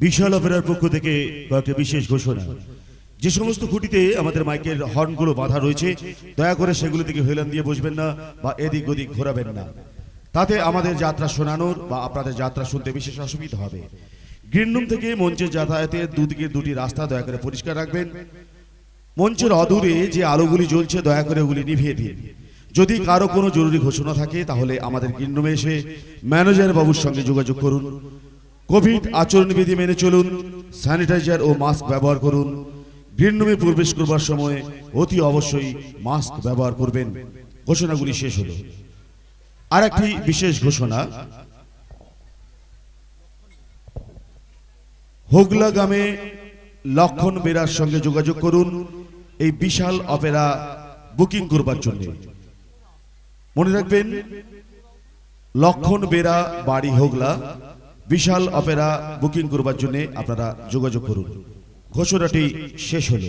বিশাল অপেরার পক্ষ থেকে কয়েকটি বিশেষ ঘোষণা। যে সমস্ত খুঁটিতে আমাদের মাইকের হর্নগুলো বাঁধা রয়েছে, দয়া করে সেগুলো দিকে হেলান দিয়ে বসবেন না বা এদিক ওদিক ঘোরাবেন না। তাতে আমাদের যাত্রা শোনানোর বা আপনাদের যাত্রা শুনতে বিশেষ অসুবিধা হবে। গ্রিন রুম থেকে মঞ্চের যাতায়াতের দুদিকে দুটি রাস্তা দয়া করে পরিষ্কার রাখবেন। মঞ্চের অদূরে যে আলোগুলি জ্বলছে দয়া করে ওগুলি নিভিয়ে দিন। যদি কারো কোনো জরুরি ঘোষণা থাকে তাহলে আমাদের গ্রিন রুমে এসে ম্যানেজার বাবুর সঙ্গে যোগাযোগ করুন। কোভিড আচরণবিধি মেনে চলুন, স্যানিটাইজার ও মাস্ক ব্যবহার করুন। গ্রিন রুমে প্রবেশ করবার সময় অতি অবশ্যই মাস্ক ব্যবহার করবেন। ঘোষণাগুলি শেষ হলো। আর একটি বিশেষ ঘোষণা, হোগলা গ্রামে লক্ষণ বেরার সঙ্গে যোগাযোগ করুন এই বিশাল অপেরা বুকিং করবার জন্য। মনে রাখবেন, লক্ষণ বেরা, বাড়ি হোগলা, বিশাল অপেরা বুকিং করবার জন্য আপনারা যোগাযোগ করুন। ঘোষণাটি শেষ হল।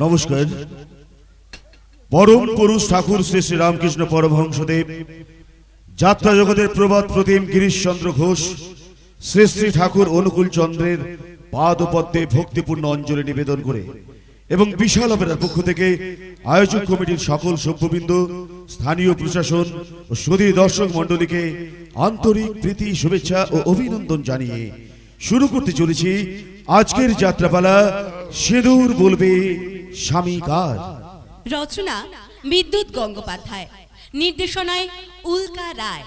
নমস্কার। পরম পুরুষ ঠাকুর শ্রী শ্রী রামকৃষ্ণ পরমহংসদেব, যাত্রা জগতের প্রবাদ প্রতিম গিরিশচন্দ্র ঘোষ, শ্রী শ্রী ঠাকুর অনুকূল চন্দ্রের পাদপদ্মে ভক্তিপূর্ণ অঞ্জলি নিবেদন করে এবং বিশাল অপেরার পক্ষ থেকে আয়োজক কমিটির সকল সভ্যবৃন্দ, স্থানীয় প্রশাসন ও সুধী দর্শক মণ্ডলীকে আন্তরিক প্রীতি, শুভেচ্ছা ও অভিনন্দন জানিয়ে শুরু করতে চলেছি আজকের যাত্রাপালা সিঁদুর বলবে স্বামী কার। রচনা বিদ্যুৎ গঙ্গোপাধ্যায়, নির্দেশনায় উল্কা রায়,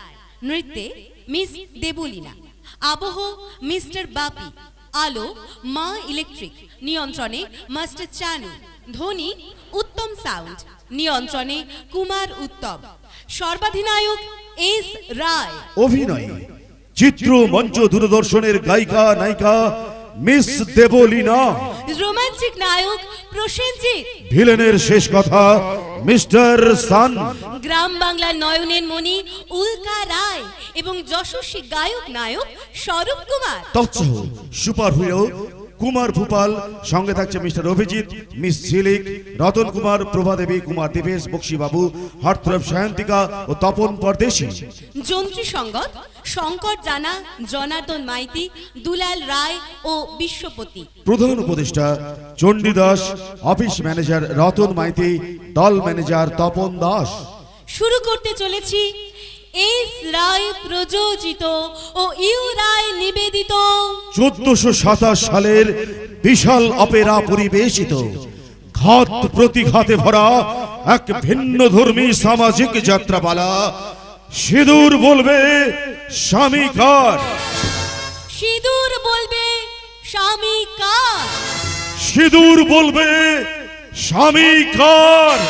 নৃত্যে মিস দেবলীনা, আবহ মিস্টার বাপি, আলো মা ইলেকট্রিক, নিয়ন্ত্রণে মাস্টার চানু, ধ্বনি উত্তম সাউন্ড, নিয়ন্ত্রণে কুমার উত্তম, সর্বাধিনায়ক এস রায়। অভিনয় চিত্র মঞ্চ দূরদর্শনের গায়িকা নায়িকা মিস দেবলীনা, রোমান্টিক নায়ক প্রসেনজিৎ, ভিলেনের শেষ কথা মিস্টার সান, গ্রাম বাংলার নয়নের মণি উল্কা রায় এবং যশস্বী গায়ক নায়ক স্বরূপ কুমার। তৎসহ সুপার হিরো কুমার ভূপাল, সঙ্গে থাকছে মিস্টার অভিজিৎ, মিস ঝিলিক, রতন কুমার, প্রভাদেবী, কুমার দেবেশ, বক্সিবাবু, হরতরফ সায়ন্তিকা ও তপন পরদেশী। যন্ত্রী সঙ্গত শঙ্কর জানা, জনার্দন মাইতি, দুলাল রায় ও বিশ্বপতি। প্রধান উপদেষ্টা চণ্ডীদাস, অফিস ম্যানেজার রতন মাইতি, দল ম্যানেজার তপন দাস। শুরু করতে চলেছি এস রায় প্রযোজিত ও ইউ রায় নিবেদিত 1427 সালের বিশাল অপেরা পরিবেশিত ঘাত প্রতিঘাতে ভরা এক ভিন্ন ধর্মী সামাজিক যাত্রাপালা সিঁদুর বলবে স্বামী কার। সিঁদুর বলবে স্বামী কার। সিঁদুর বলবে স্বামী কার।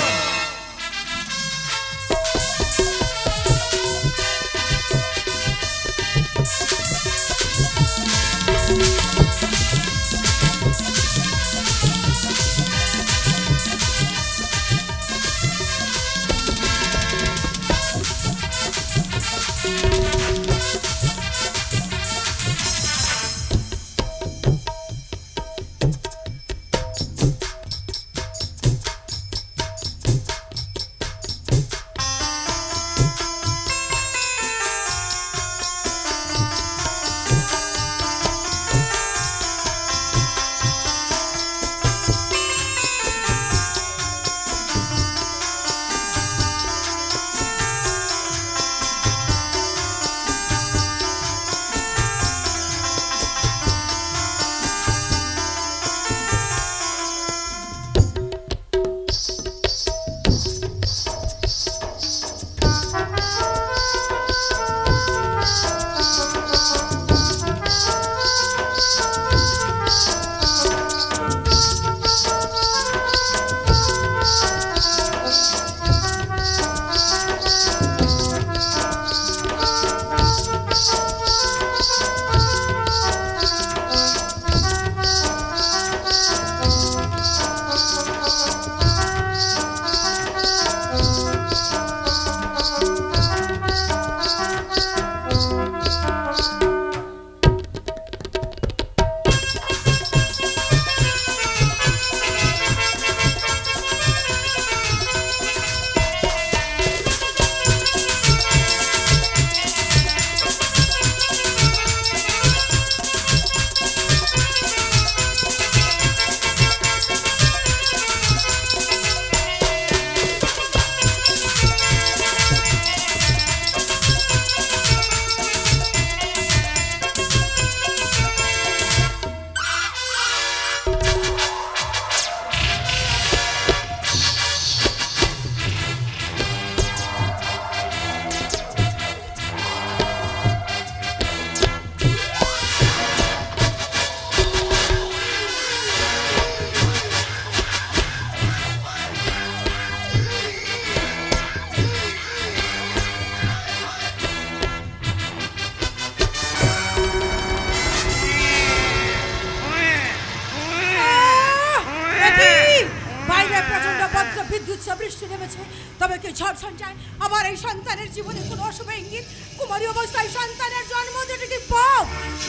করেছে, তবে কি ঝড় ঝঞ্ঝায় আমার এই সন্তানের জীবনে কোনো অশুভ ইঙ্গিত? কুমারী অবস্থায় সন্তানের জন্ম দিতে কি পাপ?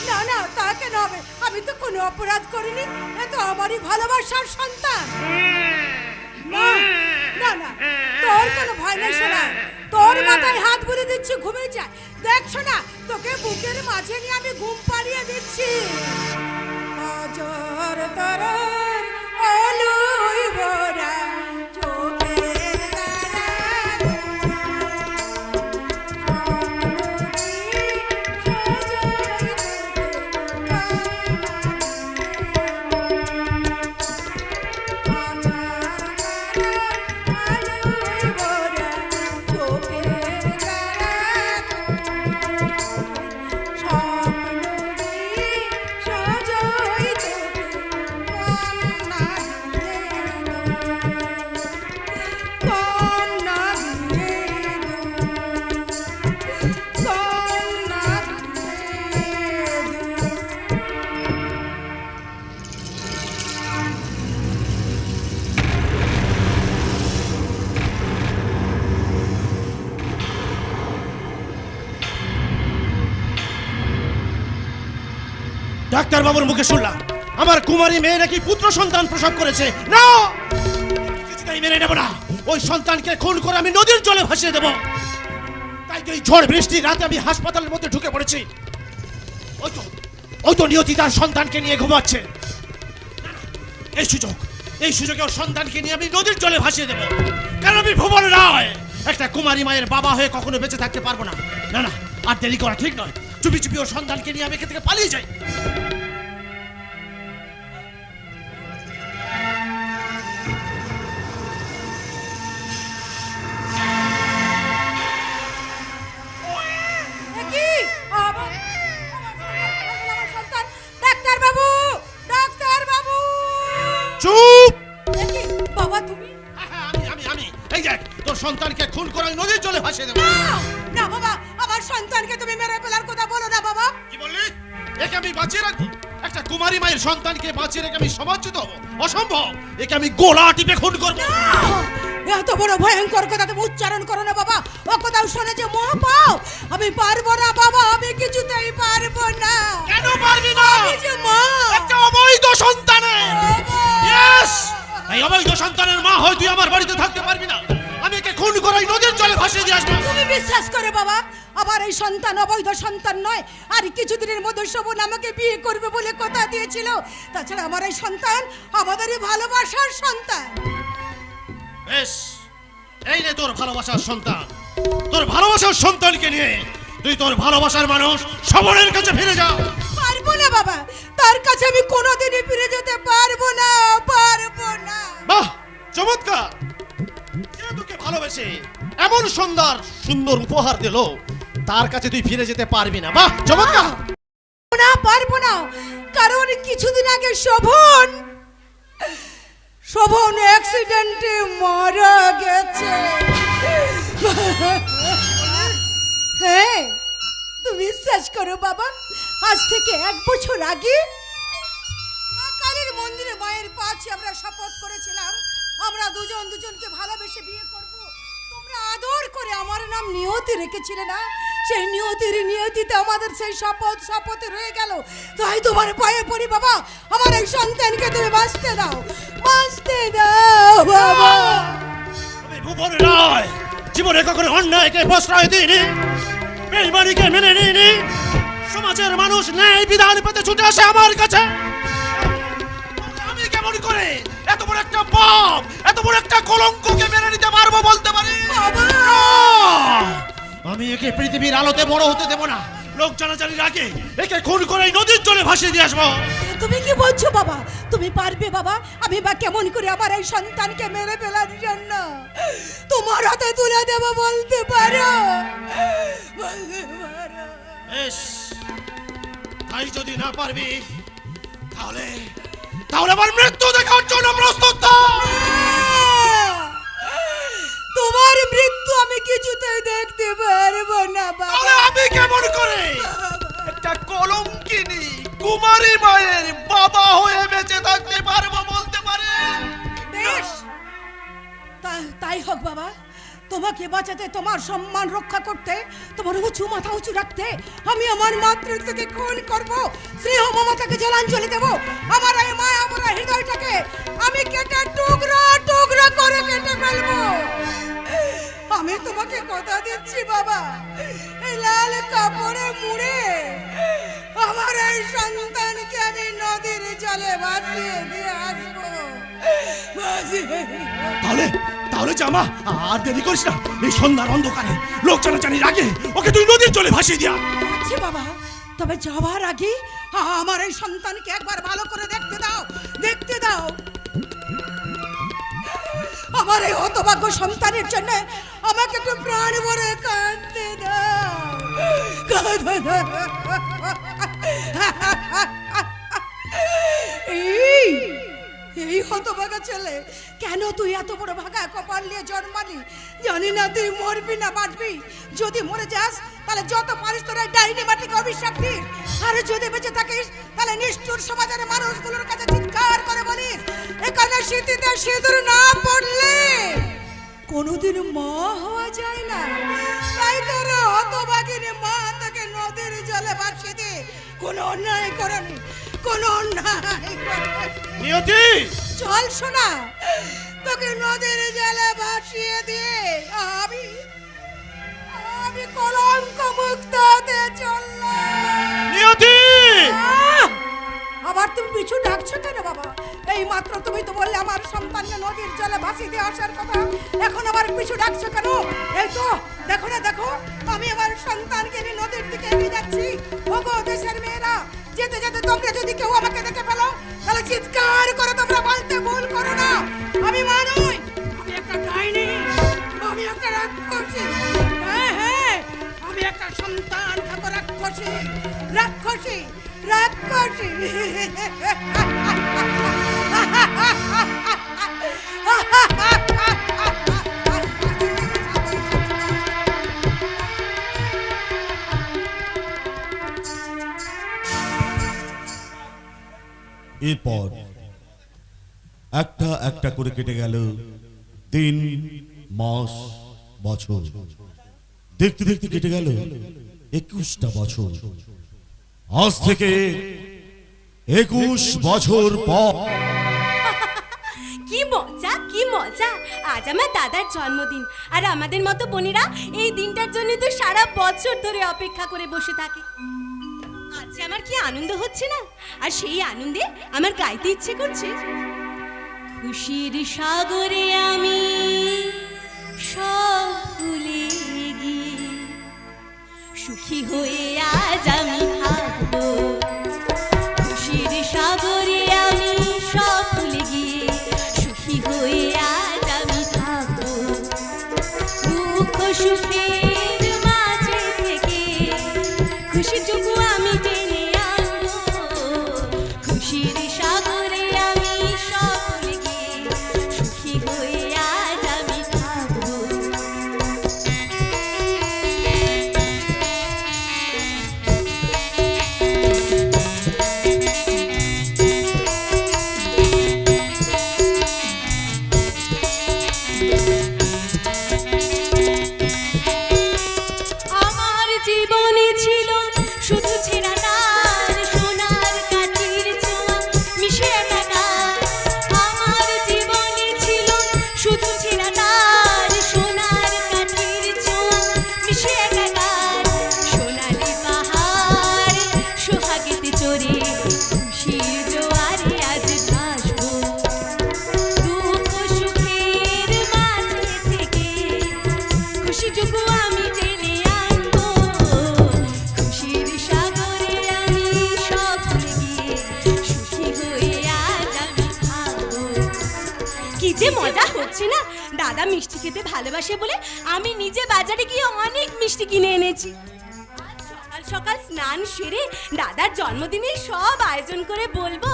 না না, তা কেন হবে? আমি তো কোনো অপরাধ করিনি, এ তো আমারই ভালোবাসার সন্তান। না না না, তোর কোনো ভয় নেই শোনা, তোর মাথায় হাত বুলে দিচ্ছি, ঘুমিয়ে যায়। দেখ শোনা, তোকে বুকের মাঝে নিয়ে আমি ঘুম পাড়িয়ে দিচ্ছি। অজর তরর আলোয় ভরা চোখের তারা, ডাক্তার বাবুর মুখে শুনলাম আমার কুমারী মেয়ে নাকি পুত্র সন্তান প্রসব করেছে। না, কিছুতেই মেনে নেব না। ওই সন্তানকে খুন করে আমি নদীর জলে ভাসিয়ে দেব। তাই তো এই ঝড় বৃষ্টির রাতে আমি হাসপাতালের মধ্যে ঢুকে পড়েছি। ওই তো নিয়তি তার সন্তানকে নিয়ে ঘুমাচ্ছে। এই সুযোগে ওর সন্তানকে নিয়ে আমি নদীর জলে ভাসিয়ে দেব। কারণ আমি ভুবন রায়, একটা কুমারী মায়ের বাবা হয়ে কখনো বেঁচে থাকতে পারবো না। না না, আর দেরি করা ঠিক নয়। চুপি চুপি ওর সন্তানকে নিয়ে আমি এখান থেকে পালিয়ে যাই। চুপ! বাবা তুমি? আমি এই দেখ, তোর সন্তানকে খুন করে আমি নদীর জলে ভাসিয়ে দেব। না বাবা, আমার সন্তানকে তুমি মেরে ফেলার কথা বলো না বাবা। কি বললি? একে আমি বাঁচিয়ে রাখবো? একটা কুমারী মায়ের সন্তানকে বাঁচিয়ে রেখে আমি সমাজচ্যুত হবো? অসম্ভব। একে আমি গোলা টিপে খুন করবো। এত বড় ভয়ঙ্কর কথা তুমি উচ্চারণ করো না বাবা। ও কথাও শুনে যে মহা পাপ। আমি পারবো না বাবা, আমি কিছুতেই পারবো না। কেন পারবি না? আমি যে মা, একটা অবৈধ সন্তানের। ইয়েস, এই অবৈধ সন্তানের মা হয় তুই আমার বাড়িতে থাকতে পারবি না। আমি একে খুন করে নদীর জলে ভাসিয়ে দিয়ে আসবো। তুমি বিশ্বাস করো বাবা, আমার এই সন্তান অবৈধ সন্তান নয়। আর কিছুদিনের মধ্যে শোভন আমাকে বিয়ে করবে বলে কথা দিয়েছিল। তাছাড়া আমার এই সন্তান আমাদেরই ভালোবাসার সন্তান। বেশ, এই নে তোর ভালোবাসার সন্তান। তোর ভালোবাসার সন্তানকে নিয়ে তুই তোর ভালোবাসার মানুষ শোভনের কাছে ফিরে যা। পারবো না বাবা, তার কাছে আমি কোনোদিনই ফিরে যেতে পারবো না, পারবো না। বাহ, চমৎকার! যে তোকে ভালোবেসে এমন সুন্দর উপহার দিল, তার কাছে তুই ফিরে যেতে পারবি না। বাহ, চমৎকার! না, পারবো না। কারণ কিছুদিন আগে শোভন অ্যাক্সিডেন্টে মারা গেছে। হ্যাঁ, তুমি বিশ্বাস করো বাবা, আজ থেকে 1 বছর আগে মা কালীর মন্দিরে মায়ের পাশে আমরা শপথ করেছিলাম আমরা দুজনকে ভালোবেসে বিয়ে করব। তোমরা আদর করে আমার নাম নিয়তি রেখেছিলে না? সেই নিয়তিতে আমাদের সেই শপথে রয়ে গেল। তাই তোমার পায়ে পড়ি বাবা, আমার এই সন্তানকে তুমি বাঁচতে দাও বাবা। আমি ভুবন রায় জীবনে কখনো অন্যায়কে প্রশ্রয় দিইনি, বেঈমানিকে মেনে নিইনি। সমাজের মানুষ ন্যায় বিধান পেতে ছুটে আসে আমার কাছে। আমি কেমন করে এত বড় একটা পাপ, এত বড় একটা কলঙ্ককে মেনে নিতে পারবো বলতে পারি? আমি একে পৃথিবীর আলোতে বড় হতে দেব না। লোক জানাজানির আগে একে খুন করে নদীর জলে ভাসিয়ে দিয়ে আসবো। তুমি কি বলছো বাবা? তুমি পারবে বাবা? আমি বা কেমন করে আমার এই সন্তানকে মেরে ফেলার জন্য তোমার হাতে তুলে দেব বলতে পারো? বেশ, তাই যদি না পারবি তাহলে আমার মৃত্যু দেখার জন্য প্রস্তুত থাক। তোমার মৃত্যু আমি কিছুতেই দেখতে পারবো না বাবা। আমি কেমন করে একটা কলঙ্কিনী কুমারী মায়ের বাবা হয়ে বেঁচে থাকতে পারবো বলতে পারে? বেশ, তাই তাই হোক বাবা, তোমাকে বাঁচাতে, তোমার সম্মান রক্ষা করতে, তোমার উঁচু মাথা উঁচু রাখতে আমি আমার মাতৃত্বকে খুন করব, স্নেহ মমতাকে জলাঞ্জলি দেব, আমার এই মায়া ভরা হৃদয়টাকে আমি কেটে টুকরা টুকরা করে কেটে ফেলবো। আমি তোমাকে কথা দিচ্ছি বাবা, এই লাল কাপড়ে মুড়ে আমার এই সন্তানকে আমি নদীর জলে ভাসিয়ে দিয়ে আসবো। তাহলে তাহলে জামা আর দেরি করিস না, এই সন্ধ্যার অন্ধকারে লোক জানাজানির আগে ওকে তুই নদীর জলে ভাসিয়ে দিয়া। আচ্ছা বাবা, তবে যাওয়ার আগে আমার এই সন্তানকে একবার ভালো করে দেখতে দাও, দেখতে দাও। আমার এই হতভাগ্য সন্তানের জন্য আমাকে একটু প্রাণ ভরে কাঁদতে দাও। এই হতভাগা ছেলে, কেন তুই এত বড় ভাগা কপাল নিয়ে জন্মালি? জানি না তুই মরবি না বাঁচবি। যদি মরে যাস তাহলে যত পারিস তোর ডাইনি মাটিকে অভিশাপ দিস, আর যদি বেঁচে থাকিস তাহলে নিষ্ঠুর সমাজের মানুষগুলোর কাছে চিৎকার করে বলিস, এখানে শীতিতে সিঁদুর না পড়লে কোনোদিন মা হওয়া যায় না। তাই তোর হতভাগিনী মা তোকে নদীর জলে ভাসিয়ে দে। কোনো অন্যায় করেনি, কোনো অন্যায় করেনি। নিয়তি, চল শোনা, তোকে নদীর জলে ভাসিয়ে দিয়ে আমি কলঙ্ক মুক্ত হতে চললাম। নিয়তি, আবার তুমি পিছু ডাকছো কেন বাবা? এই মাত্র তুমি তো বললে আমার সন্তানকে নদীর জলে ভাসিয়ে দিয়ে আসার কথা, এখন আবার পিছু ডাকছো কেন? এই তো দেখো না, দেখো আমি আমার সন্তানকে নিয়ে নদীর দিকে এগিয়ে যাচ্ছি। ওগো দেশের মেয়েরা, যেতে যেতে তোমরা যদি কেউ আমাকে দেখে ফেলো তাহলে চিৎকার করে তোমরা বলতে ভুল করো না, আমি মানুষ, আমি একটা ডাইনি, আমি একটা রাক্ষসী। হ্যাঁ হ্যাঁ, আমি একটা সন্তান খাবো রাক্ষসী, রাক্ষসী, রাক্ষসী। এরপর একটা একটা করে কেটে গেল 3 মাস, বছর। দেখতে দেখতে কেটে গেল 21টা বছর। আজ থেকে 21 বছর পর কি মজা, কি মজা! আজ আমার দাদার জন্মদিন, আর আমাদের মতো বোনেরা এই দিনটার জন্য তো সারা বছর ধরে অপেক্ষা করে বসে থাকে। আজ যে আমার কি আনন্দ হচ্ছে না, আর সেই আনন্দে আমার গাইতে ইচ্ছে করছে। খুশির সাগরে আমি সব ভুলে গিয়ে সুখী হয়ে আজ আমি থাকবো। খুশির সাগরে আমি সব ভুলে গিয়ে সুখী হয়ে আজ আমি থাকবো। দুঃখ সুখের মাঝে থেকে খুশিটুকু আমি টেনে আনবো। খুশির সাগরে আমি সব ভুলে গিয়ে সুখী হয়ে আজ আমি থাকবো। আমার জীবনে ছিল শুধু ছেঁড়া তার, সোনার কাঠির ছোঁয়া মিশে একাকার। আমার জীবনে ছিল শুধু ছেঁড়া তার, সোনার কাঠির ছোঁয়া মিশে একাকার। সোনালি পাহাড় সোহাগেতে চড়ে খুশির জোয়ারে আজ ভাসবো। দুঃখ সুখের মাঝে থেকে খুশিটুকু আমি টেনে আনবো। খুশির সাগরে আমি সব ভুলে গিয়ে সুখী হয়ে আজ আমি থাকবো। কি যে মজা হচ্ছে না! দাদা মিষ্টি খেতে ভালোবাসে বলে আমি নিজে বাজারে গিয়ে অনেক মিষ্টি কিনে এনেছি। আজ সকাল সকাল স্নান সেরে দাদার জন্মদিনে সব আয়োজন করে বলবো।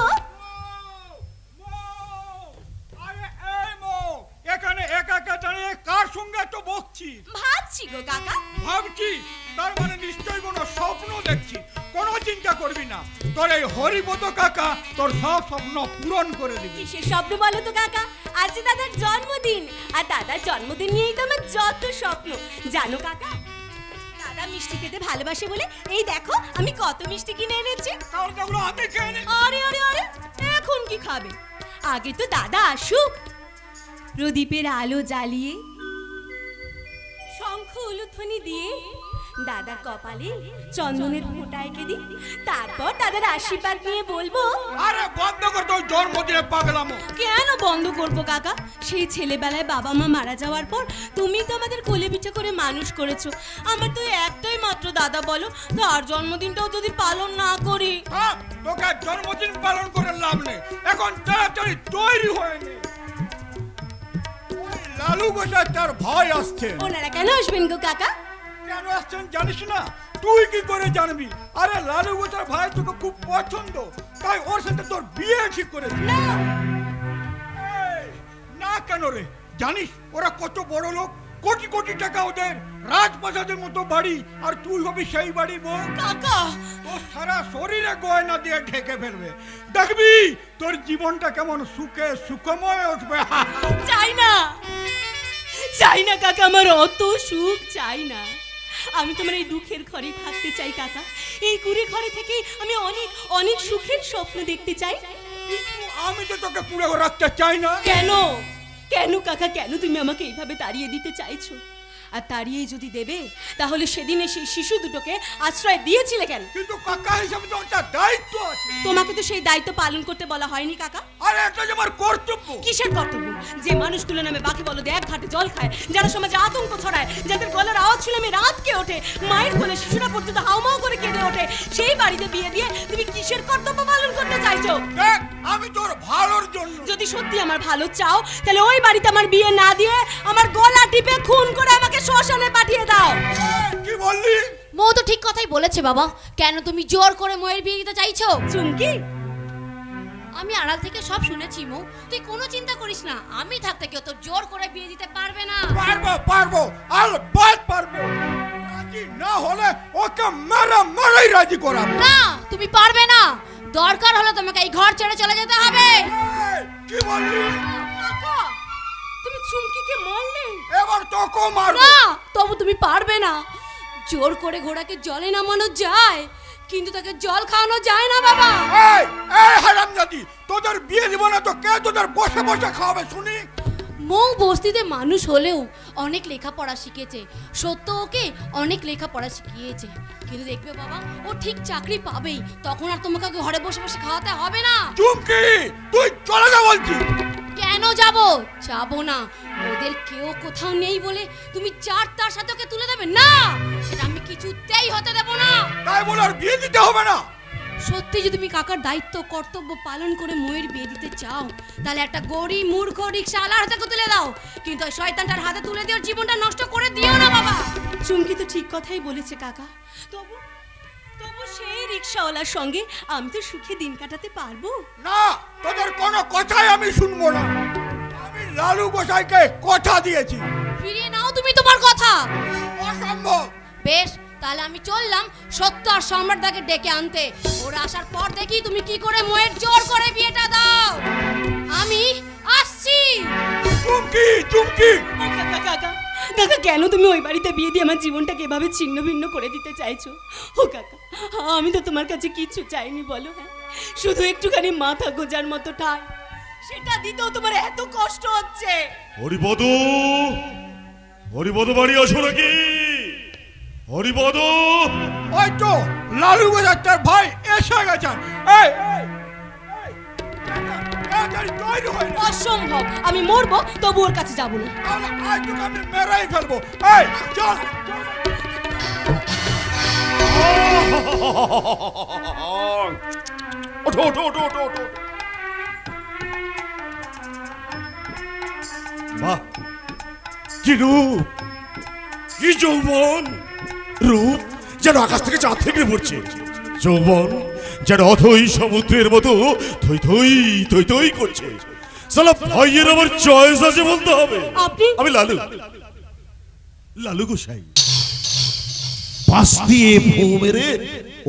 এখানে একা একা দাঁড়িয়ে কার সঙ্গে এত বকছি? ভাবছি গো কাকা। ভাবছি তার মানে নিশ্চয়ই কোনো স্বপ্ন দেখছি। কোনো চিন্তা করবি না, তোর এই হরিপদ কাকা তোর সব স্বপ্ন পূরণ করে দিবি। কিসের স্বপ্ন বলো তো কাকা? আজ দাদার জন্মদিন, আর দাদার জন্মদিন নিয়েই তো আমার যত স্বপ্ন, জানো কাকা? দাদা মিষ্টি খেতে ভালোবাসে বলে এই দেখো আমি কত মিষ্টি কিনে এনেছি। তাহলে যেগুলো আমি খেয়ে নিই। আরে আরে আরে, এখন কি খাবে? আগে তো দাদা আসুক, প্রদীপের আলো জ্বালিয়ে শঙ্খ উলুধ্বনি দিয়ে দাদা কপালে চন্দনের ফোঁটা এঁকে দিই, তারপর দাদার আশীর্বাদ নিয়ে বলবো। আরে বন্ধ কর তোর জন্মদিনে পাগলামো। কেন বন্ধ করবো কাকা? সেই ছেলেবেলায় বাবা মা মারা যাওয়ার পর তুমি তো আমাদের কোলে পিঠে করে মানুষ করেছো। আমার তো একটাই মাত্র দাদা, বলো তার জন্মদিনটাও যদি পালন না করি। হ্যাঁ, তোকে জন্মদিন পালন করে লাভ নেই, এখন তাড়াতাড়ি তৈরি হয়ে নে। ওই লালু গোসাই তার ভাই আসছেন। ওনারা কেন আসবেন গো কাকা? কেন আসছেন জানিস না? তুই কি করে জানবি? আরে লালু গোসাই ভাই তোকে খুব পছন্দ, তাই ওর সাথে তোর বিয়ে ঠিক করেছে। না, এই, না কেন রে? জানিস ওরা কত বড় লোক, কোটি কোটি টাকা ওদের, রাজপ্রাসাদের মতো বাড়ি, আর তুই হবি সেই বাড়ি বউ। কাকা তোর সারা শরীরে গয়না দিয়ে ঢেকে ফেলবে, দেখবি তোর জীবনটা কেমন সুখে সুখময় উঠবে। চাই না, চাই না কাকা, আমার অত সুখ চাই না। আমি তোমার এই দুঃখের ঘরে থাকতে চাই কাকা। এই কুড়ে ঘরে থেকে আমি অনেক অনেক সুখের স্বপ্ন দেখতে চাই। কিন্তু আমি তো তোকে পুরো রাখতে চাই না। কেন কেন কাকা, কেন তুমি আমাকে এইভাবে তাড়িয়ে দিতে চাইছো? আর তাড়িয়েই যদি দেবে তাহলে সেদিনে সেই শিশু দুটোকে আশ্রয় দিয়েছিলে কেন? কিন্তু কাকা হিসাবে তো একটা দায়িত্ব আছে। তোমাকে তো সেই দায়িত্ব পালন করতে বলা হয়নি কাকা। আরে এটা যে আমার কর্তব্য। কিসের কর্তব্য? যে মানুষগুলো নামে বাকি বলদ এক ঘাটে জল খায়, যারা সমাজে আতঙ্ক ছড়ায়, যাদের গলার আওয়াজ শুনে আমি রাত কে ওঠে, মায়ের কোলে শিশুরা পর্যন্ত হাউমাউ করে কেঁদে ওঠে, সেই বাড়িতে বিয়ে দিয়ে তুমি কিসের কর্তব্য পালন করতে চাইছো? দেখ, আমি তোর ভালোর জন্য। যদি সত্যি আমার ভালো চাও তাহলে ওই বাড়িতে আমার বিয়ে না দিয়ে আমার গলা টিপে খুন করে আমাকে শ্মশানে পাঠিয়ে দাও। কি বললি? মৌ তো ঠিক কথাই বলেছে বাবা। কেন তুমি জোর করে ময়ের বিয়ে দিতে চাইছো? চুমকি, আমি আড়াল থেকে সব শুনেছি মৌ, তুই কোনো চিন্তা করিস না, আমি থাকতে কেউ তো জোর করে বিয়ে দিতে পারবে না। পারবো পারবো, আলবাত পারবো। রাজি না হলে ওকে মারাই রাজি করাবো। না, তুমি পারবে না। দরকার হলে তোমাকে এই ঘর ছেড়ে চলে যেতে হবে। এই, কি বললি? কাকা তুমি চুমকিকে মারলে? এবার তোকে মারবো। না, তবু তুমি পারবে না। জোর করে ঘোড়াকে জলে নামানো যায়, কিন্তু তাকে জল খাওয়ানো যায় না বাবা। এই এই হারামজাদি, তোদের বিয়ে দিব না তো কে তোদের বসে বসে খাওয়াবে শুনি? মৌ বস্তিতে মানুষ হলেও অনেক লেখাপড়া শিখেছে, সত্য ওকে অনেক লেখাপড়া শিখিয়েছে। কিন্তু দেখবে বাবা, ও ঠিক চাকরি পাবেই, তখন আর তোমাকে ওকে ঘরে বসে বসে খাওয়াতে হবে না। চুমকি, তুই চলে যা বলছি। কেন যাব? যাবো না। ওদের কেউ কোথাও নেই বলে তুমি চার তার সাথে ওকে তুলে দেবে না, সেটা আমি কিছুতেই হতে দেব না। তাই বলে আর বিয়ে দিতে হবে না? সত্যি যদি তুমি কাকার দায়িত্ব কর্তব্য পালন করে ময়ের বিয়ে দিতে চাও, তাহলে একটা গরিব মূর্খ রিকশাওয়ালার হাতে তুলে দাও, কিন্তু ওই শয়তানটার হাতে তুলে দিয়ে ওর জীবনটা নষ্ট করে দিও না বাবা। চুমকি তো ঠিক কথাই বলেছে কাকা। তবু তবু সেই রিকশাওয়ালার সঙ্গে আমি তো সুখে দিন কাটাতে পারবো না, তোদের কোনো কথাই আমি শুনবো না। আমি লালু গোসাইকে কথা দিয়েছি। ফিরিয়ে নাও তুমি তোমার কথা। অসম্ভব। বেশ, তাহলে আমি চললাম সত্য আর সম্রাটদাকে ডেকে আনতে। ওরা আসার পর দেখি তুমি কি করে ময়ের জোর করে বিয়েটা দাও। আমি আসছি। চুমকি চুমকি, ও কাকা কাকা কাকা, কেন তুমি ওই বাড়িতে বিয়ে দিয়ে আমার জীবনটাকে এভাবে ছিন্ন ভিন্ন করে দিতে চাইছো? ও কাকা, আমি তো তোমার কাছে কিচ্ছু চাইনি বলো। হ্যাঁ, শুধু একটুখানি মাথা গোজার মতো ঠাই, সেটা দিতেও তোমার এত কষ্ট হচ্ছে। হরিপদ, হরিপদ বাড়ি আসো নাকি? হরিপদ, ওই তো লালু গোসাই তার ভাই এসে গেছেন। এই এই এই, তাড়াতাড়ি তৈরি হয়ে নে। অসম্ভব, আমি মরবো তবু ওর কাছে যাবো না। তাহলে আজ তোকে আমি মেরেই ফেলবো। এই চল চল। ওঠো ওঠো ওঠো ওঠো ওঠো। বাহ, কি রূপ, কি যৌবন! রূপ যেন আকাশ থেকে চাঁদ থেকে পড়ছে, যৌবন যেন অথই সমুদ্রের মতো থই থই থই থই করছে। সালা ভাইয়ের আমার চয়েস আছে বলতে হবে। আপনি? আমি লালু, লালু গোসাই। পাশ দিয়ে ফু মেরে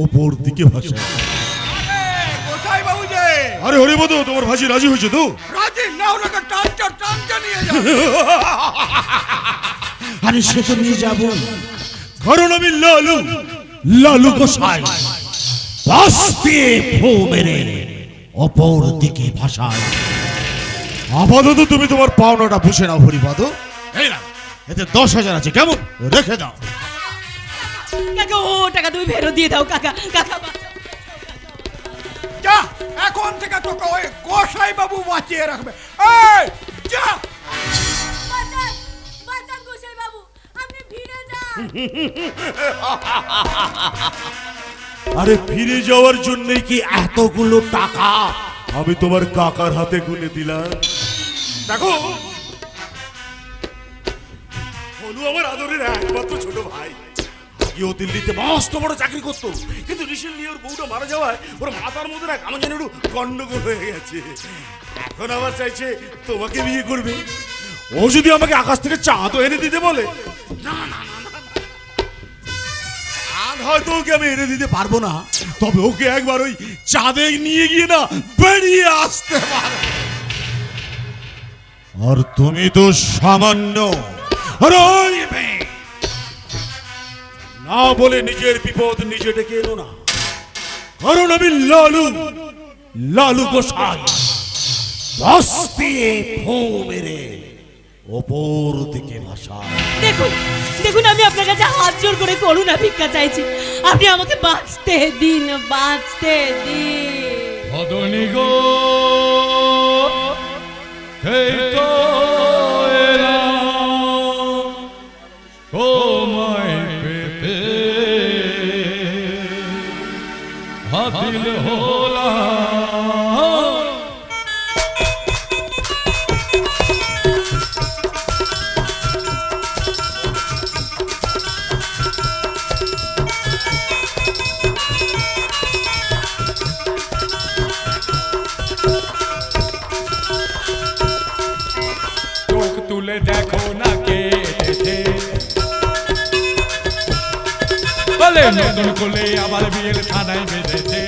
ওপর দিকে ভাসায়। গোসাই বাবু যে আরে হরিপদ, তোমার ভাজি রাজি হয়েছে তো? রাজি না, ওনাকে টানটা নিয়ে যাও। আরে সে তো নিয়ে যাব, কারণ আমি লালু, লালু গোসাই বাস্তে ফু মেরে অপর দিকে ভাষায়। আপাতত তুমি তোমার পাওনাটা বুঝে নাও হরিপদ। এই না, এতে 10,000 আছে, কেমন? রেখে দাও। কাকা ও টাকা তুমি ফেরত দিয়ে দাও কাকা। কাকা বাঁচাও। যা, এখন থেকে তোকে ওই গোসাই বাবু বাঁচিয়ে রাখবে। এই যা। বাঁচান বাঁচান গোসাই বাবু, আপনি ফিরে যান। আরে ফিরে যাওয়ার জন্যই কি এতগুলো টাকা আমি তোমার কাকার হাতে গুনে দিলাম? দেখো, হলু আমার আদরের একমাত্র ছোট ভাই। ও দিল্লিতে মস্ত বড় চাকরি করতো, কিন্তু রিসেন্টলি ওর বউটা মারা যাওয়ায় ওর মাথার মধ্যে না কেমন যেন একটু গন্ডগোল হয়ে গেছে। এখন আবার চাইছে তোমাকে বিয়ে করবে। ও যদি আমাকে আকাশ থেকে চাঁদও এনে দিতে বলে, না না না না, চাঁদ হয়তো ওকে আমি এনে দিতে পারবো না, তবে ওকে একবার ওই চাঁদে নিয়ে গিয়ে না বেরিয়ে আসতে পারো। আর তুমি তো সামান্য না বলে নিজের বিপদ নিজে ডেকে এলো না, কারণ আমি লালু, লালু গোসাই বাস্তে ফু মেরে অপর দিকে ভাষায়। দেখুন দেখুন, আমি আপনার কাছে হাত জোর করে করুণা ভিক্ষা চাইছি, আপনি আমাকে বাঁচতে দিন, বাঁচতে দিন। অদনি গো, এই তো এলাম তোমায় পেতে, হাতিল হলাম। চোখ তুলে দেখো না কেটেছে, বলে নতুন কোলে আবার বিয়ের থানায় বেঁধেছে।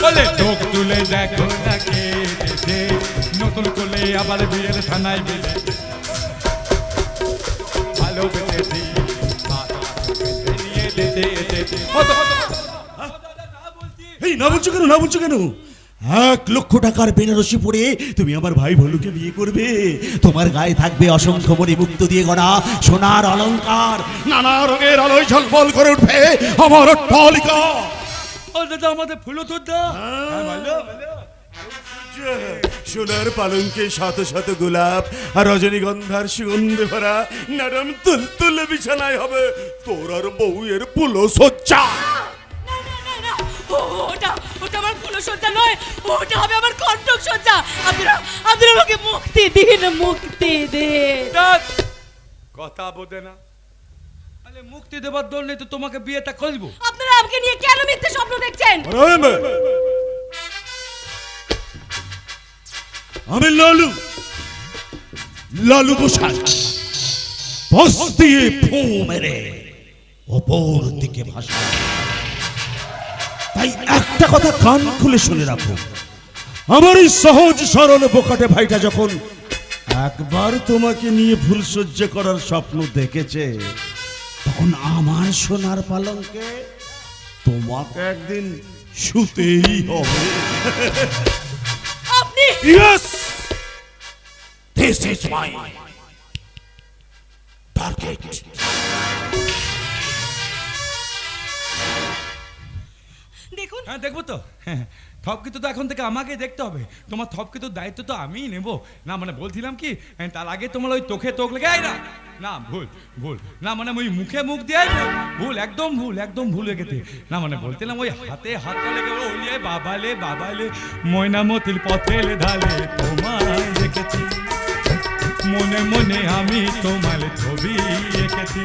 বলে চোখ তুলে দেখো না কেটেছে, নতুন কোলে আবার বিয়ের থানায় বেঁধেছে। ভালোবেসেছি নিয়ে যেতে যেতে। এই না বলছো কেন, না বলছো কেন? 1,00,000 টাকার বেনারসি পরে তুমি আমার ভাই ভলুকে বিয়ে করবে। তোমার গায়ে থাকবে অসংখ্য মণিমুক্ত দিয়ে গড়া সোনার অলংকার, নানা রঙের আলোয় ঝলমল করে উঠবে আমার অট্টালিকা। ও দাদা, আমাদের ফুলো তো দা। সোনার পালঙ্কে শত শত গোলাপ আর রজনীগন্ধার সুগন্ধে ভরা নরম তুলতুলে বিছানায় হবে তোর আর বউয়ের পুলো সজ্জা। ওটা ওটা আমার ফুলসজ্জা নয়, ওটা হবে আমার কণ্ঠক সজ্জা। আপনারা আপনারা আমাকে মুক্তি দিন, মুক্তি দিন। কথা বোঝে না, আরে মুক্তি দেবার দল নেই তো তোমাকে বিয়েটা করবো। আপনারা আমাকে নিয়ে কেন মিথ্যে স্বপ্ন দেখছেন? আমি লালু, লালু গোসাই বস্তি ফু মেরে অপর দিকে ভাষা। তাই একটা কথা কান খুলে শুনে রাখো, আমার এই সহজ সরল বোকাটে ভাইটা যখন একবার তোমাকে নিয়ে ফুলসজ্জা করার স্বপ্ন দেখেছে, তখন আমার সোনার পালঙ্কে তোমাকে একদিন শুতেই হবে। আপনি Yes! This is my target. দেখুন, হ্যাঁ দেখবো তো। থপকি তো এখন থেকে আমাকে দেখতে হবে। তোমার থপকি তো দায়িত্ব তো আমিই নেবো। না মানে বলছিলাম কি, তার আগে তোমার ওই তোকে তোক লেগে আয় না। না ভুল ভুল, না মানে ওই মুখে মুখ দিয়ে আয় না। ভুল, একদম ভুল, একদম ভুল হয়ে গেছে। না মানে বলছিলাম ওই হাতে হাতটা লেগে ওলিয়ে বাবালে বাবালে ময়নামতির পথেলে ঢালে তোমায় দেখেছি, মনে মনে আমি তোমার ছবি এঁকেছি।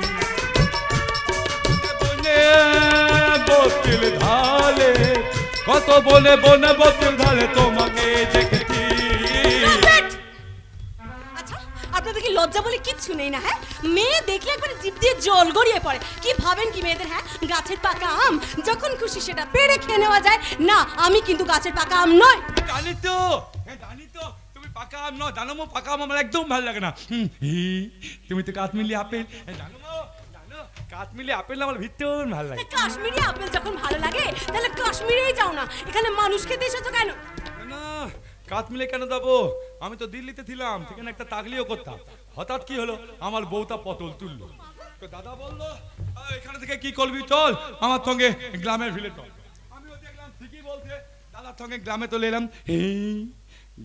বতিল ঢালে কত বনে বনে বতিল ঢালে তোমাকে দেখেছি। আচ্ছা আপনাদের কি লজ্জা বলে কিচ্ছু নেই না? হ্যাঁ, মেয়ে দেখলে একবারে জিভ দিয়ে জল গড়িয়ে পড়ে। কি ভাবেন কি মেয়েদের? হ্যাঁ, গাছের পাকা আম যখন খুশি সেটা পেড়ে খেয়ে নেওয়া যায় না। আমি কিন্তু গাছের পাকা আম নয়। জানি তো, জানি তো তুমি পাকা আম নয়। জানো মো, পাকা আম আমার একদম ভালো লাগে না। তুমি তো কাশ্মীরি আপেল। জানো মো, জানো কাশ্মীরি আপেল আমার ভীষণ ভালো লাগে। কাশ্মীরি আপেল যখন ভালো লাগে তাহলে কাশ্মীরেই যাও না, এখানে মানুষ খেতে এসেছো কেন? না, কাশ্মীরে কেন যাবো? আমি তো দিল্লিতে ছিলাম, সেখানে একটা তাগলিও করতাম। হঠাৎ কি হলো, আমার বউটা পটল তুললো। তো দাদা বললো এখানে থেকে কি করবি, চল আমার সঙ্গে গ্রামের ভিলে চল। আমিও দেখলাম ঠিকই বলছে, দাদার সঙ্গে গ্রামে চলে এলাম।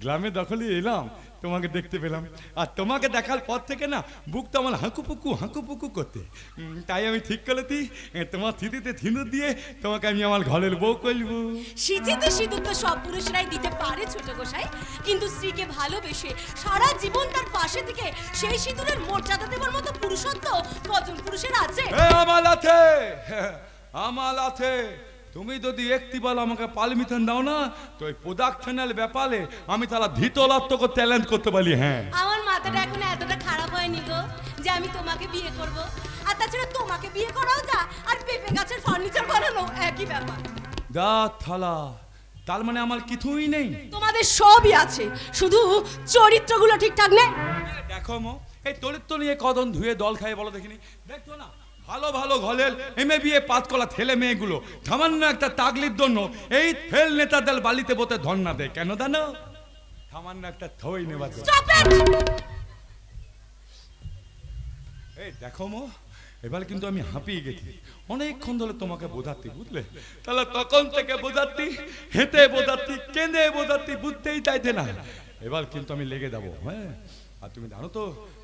গ্রামে দখলে এলাম, তোমাকে দেখতে পেলাম। আর তোমাকে দেখার পর থেকে না বুকটা আমার হাঁকুপুকু করতে। তাই আমি ঠিক করেছি তোমার স্মৃতিতে সিঁদুর দিয়ে তোমাকে আমি আমার ঘরের বউ করবো। সিঁথিতে সিঁদুর তো সব পুরুষরাই দিতে পারে ছোট গোসাই, কিন্তু স্ত্রীকে ভালোবেসে সারা জীবন তার পাশে থেকে সেই সিঁদুরের মর্যাদা দেওয়ার মতো পুরুষত্ব কজন পুরুষের আছে? আমার আছে, আমার আছে। তুমি যদি একটিবার আমাকে পারমিশন দাও না, তো এই প্রোডাকশনাল ব্যাপারে আমি তারা ধৃতরাষ্ট্রকে চ্যালেঞ্জ করতে পারি। হ্যাঁ, আমার মাথাটা এখন এতটা খারাপ হয়নি গো যে আমি তোমাকে বিয়ে করব। আর তাছাড়া তোমাকে বিয়ে করাও যা আর পেঁপে গাছের ফার্নিচার বানানো একই ব্যাপার। দা থালা, তার মানে আমার কিছুই নেই। তোমাদের সবই আছে, শুধু চরিত্রগুলো ঠিকঠাক নেই। দেখো মো, এই চরিত্র নিয়ে কদন ধুয়ে দল খায় বলো দেখিনি? দেখছো না, ভালো ভালো ঘরের MA পাস করা ছেলে মেয়েগুলো সামান্য একটা তাগলির জন্য এই ফেল নেতাদের বালিতে বসে ধর্ণা দেয়। কেন জানো? সামান্য একটা থই নেবার জন্য। এই দেখো মো, এবার কিন্তু আমি হাঁপিয়ে গেছি। অনেকক্ষণ ধরে তোমাকে বোঝাচ্ছি, বুঝলে? তাহলে তখন থেকে বোঝাচ্ছি, হেঁটে বোঝাচ্ছি, কেঁদে বোঝাচ্ছি, বুঝতেই চাইছে না। এবার কিন্তু আমি লেগে যাবো। হ্যাঁ, আর তুমি জানো তো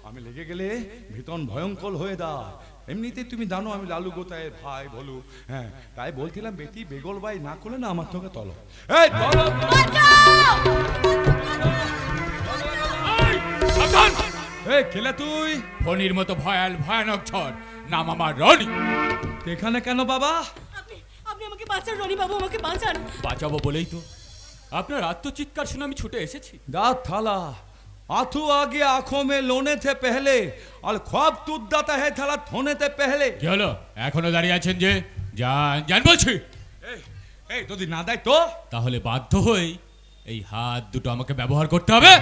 আমি লেগে গেলে ভীষণ ভয়ঙ্কর হয়ে যায়। এমনিতেই তুমি জানো আমি লালু গোতায়ের ভাই বলু। হ্যাঁ, তাই বলছিলাম বেটি বেগল ভাই না করলে না আমার সঙ্গে তলো। এই তলো, এই খেলে তুই ফণির মতো ভয়ানক ঝড়, নাম আমার রনি। এখানে কেন বাবা? আপনি আমাকে বাঁচান রনি বাবু, আমাকে বাঁচান। বাঁচাবো বলেই তো আপনার আত্মচিৎকার শুনে আমি ছুটে এসেছি। दांत थाला आंसू आगे आंखों में लोने थे पहले और ख्वाब टूट जाता है थाला धोने से पहले। কি হলো, এখনো দাঁড়িয়ে আছেন যে? যান যান বলছি। এই যদি না দেয় তো? তাহলে বাধ্য হই এই হাত দুটো আমাকে ব্যবহার করতে হবে।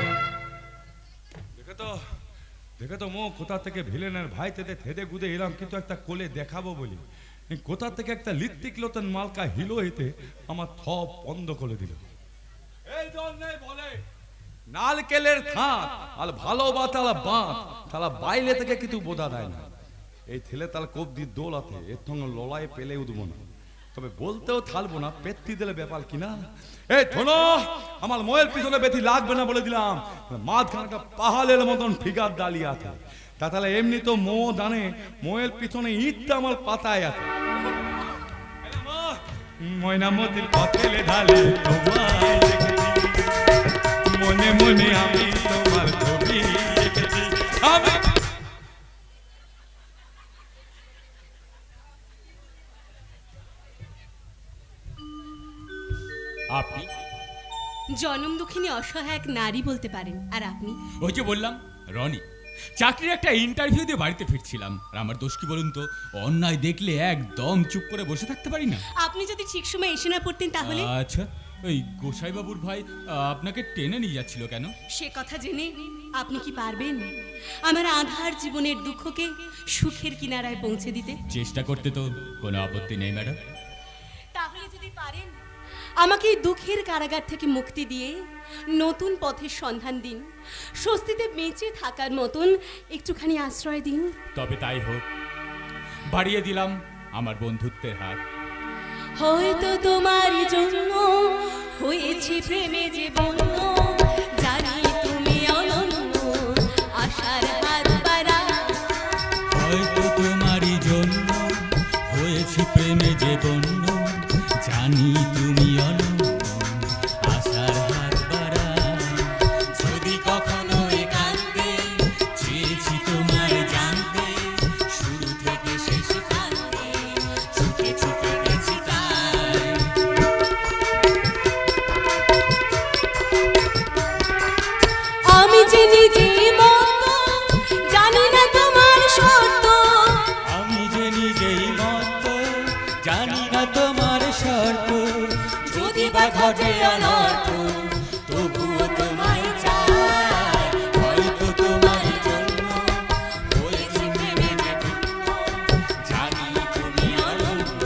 দেখে তো মো কোথা থেকে ভিলেনের ভাই তেতে থেদে গুদে এলাম, কিন্তু একটা কোলে দেখাবো বলি কোথা থেকে একটা লিত্তিক লোতন মালকা হিলো হইতে আমার থপ বন্ধ করে দিল। এই জন্যে বলে নারকেলের থাঁত আর ভালোবাসার বাঁধ তারা বাইরে থেকে কিছু বোঝা দেয় না। এই ছেলে তার কবদি দোলাতে এর সঙ্গে লড়াই পেলে উঠবো না, তবে বলতেও থাকবো না পেত্তি দিলে ব্যাপার কিনা। এই শোনো, আমার মোয়ের পিছনে বেশি লাগবে না বলে দিলাম। মাঝখানটা পাহাড়ের মতন ফিগার দাঁড়িয়ে আছে, তা তাহলে এমনি তো মো জানে মোয়ের পিছনে ইটটা আমার পাতায় আছে। ময়নামতির পথেলে ঢালে তোমায় দেখেছি, মনে মনে আমি তোমার ছবি দেখেছি। আপনি জনম দুঃখিনী অসহায় এক নারী বলতে পারেন। আর আপনি? ওই যে বললাম রনি, চাকরির একটা ইন্টারভিউ দিয়ে বাড়িতে ফিরছিলাম। আর আমার দোষ কি বলুন তো, অন্যায় দেখলে একদম চুপ করে বসে থাকতে পারি না। আপনি যদি ঠিক সময় এসে না পড়তেন তাহলে? আচ্ছা, ওই গোসাই বাবুর ভাই আপনাকে টেনে নিয়ে যাচ্ছিল কেন? সে কথা জেনে আপনি কি পারবেন আমার আধার জীবনের দুঃখকে সুখের কিনারায় পৌঁছে দিতে? চেষ্টা করতে তো কোনো আপত্তি নেই ম্যাডাম। তাহলে যদি পারেন আমাকে এই দুঃখের কারাগার থেকে মুক্তি দিয়ে নতুন পথের সন্ধান দিন, স্বস্তিতে বেঁচে থাকার মতন একটুখানি আশ্রয় দিন। তবে তাই হোক, বাড়িয়ে দিলাম আমার বন্ধুত্বের হাত। হয়তো তোমার জন্য হয়েছে প্রেমে যে বন্য, জানি তুমি অনন্য আশার হাত বাড়া। হয়তো তোমারই জন্য হয়েছে প্রেমে যে বন্য, জানি তুমি অনন্য আশার হাত বাড়া। যদি কখনো একান্তে চেয়েছি তোমায় জানতে, শুরু থেকে শেষ প্রান্তে ছুটে ছুটে গেছি তাই। আমি যে নিজে মতো বা ঘটে অনর্থ, তবুও তোমায় চাই, হয়তো তোমার জন্য হয়েছে প্রেমে যে ধন্য, জানি তুমি অনন্ত,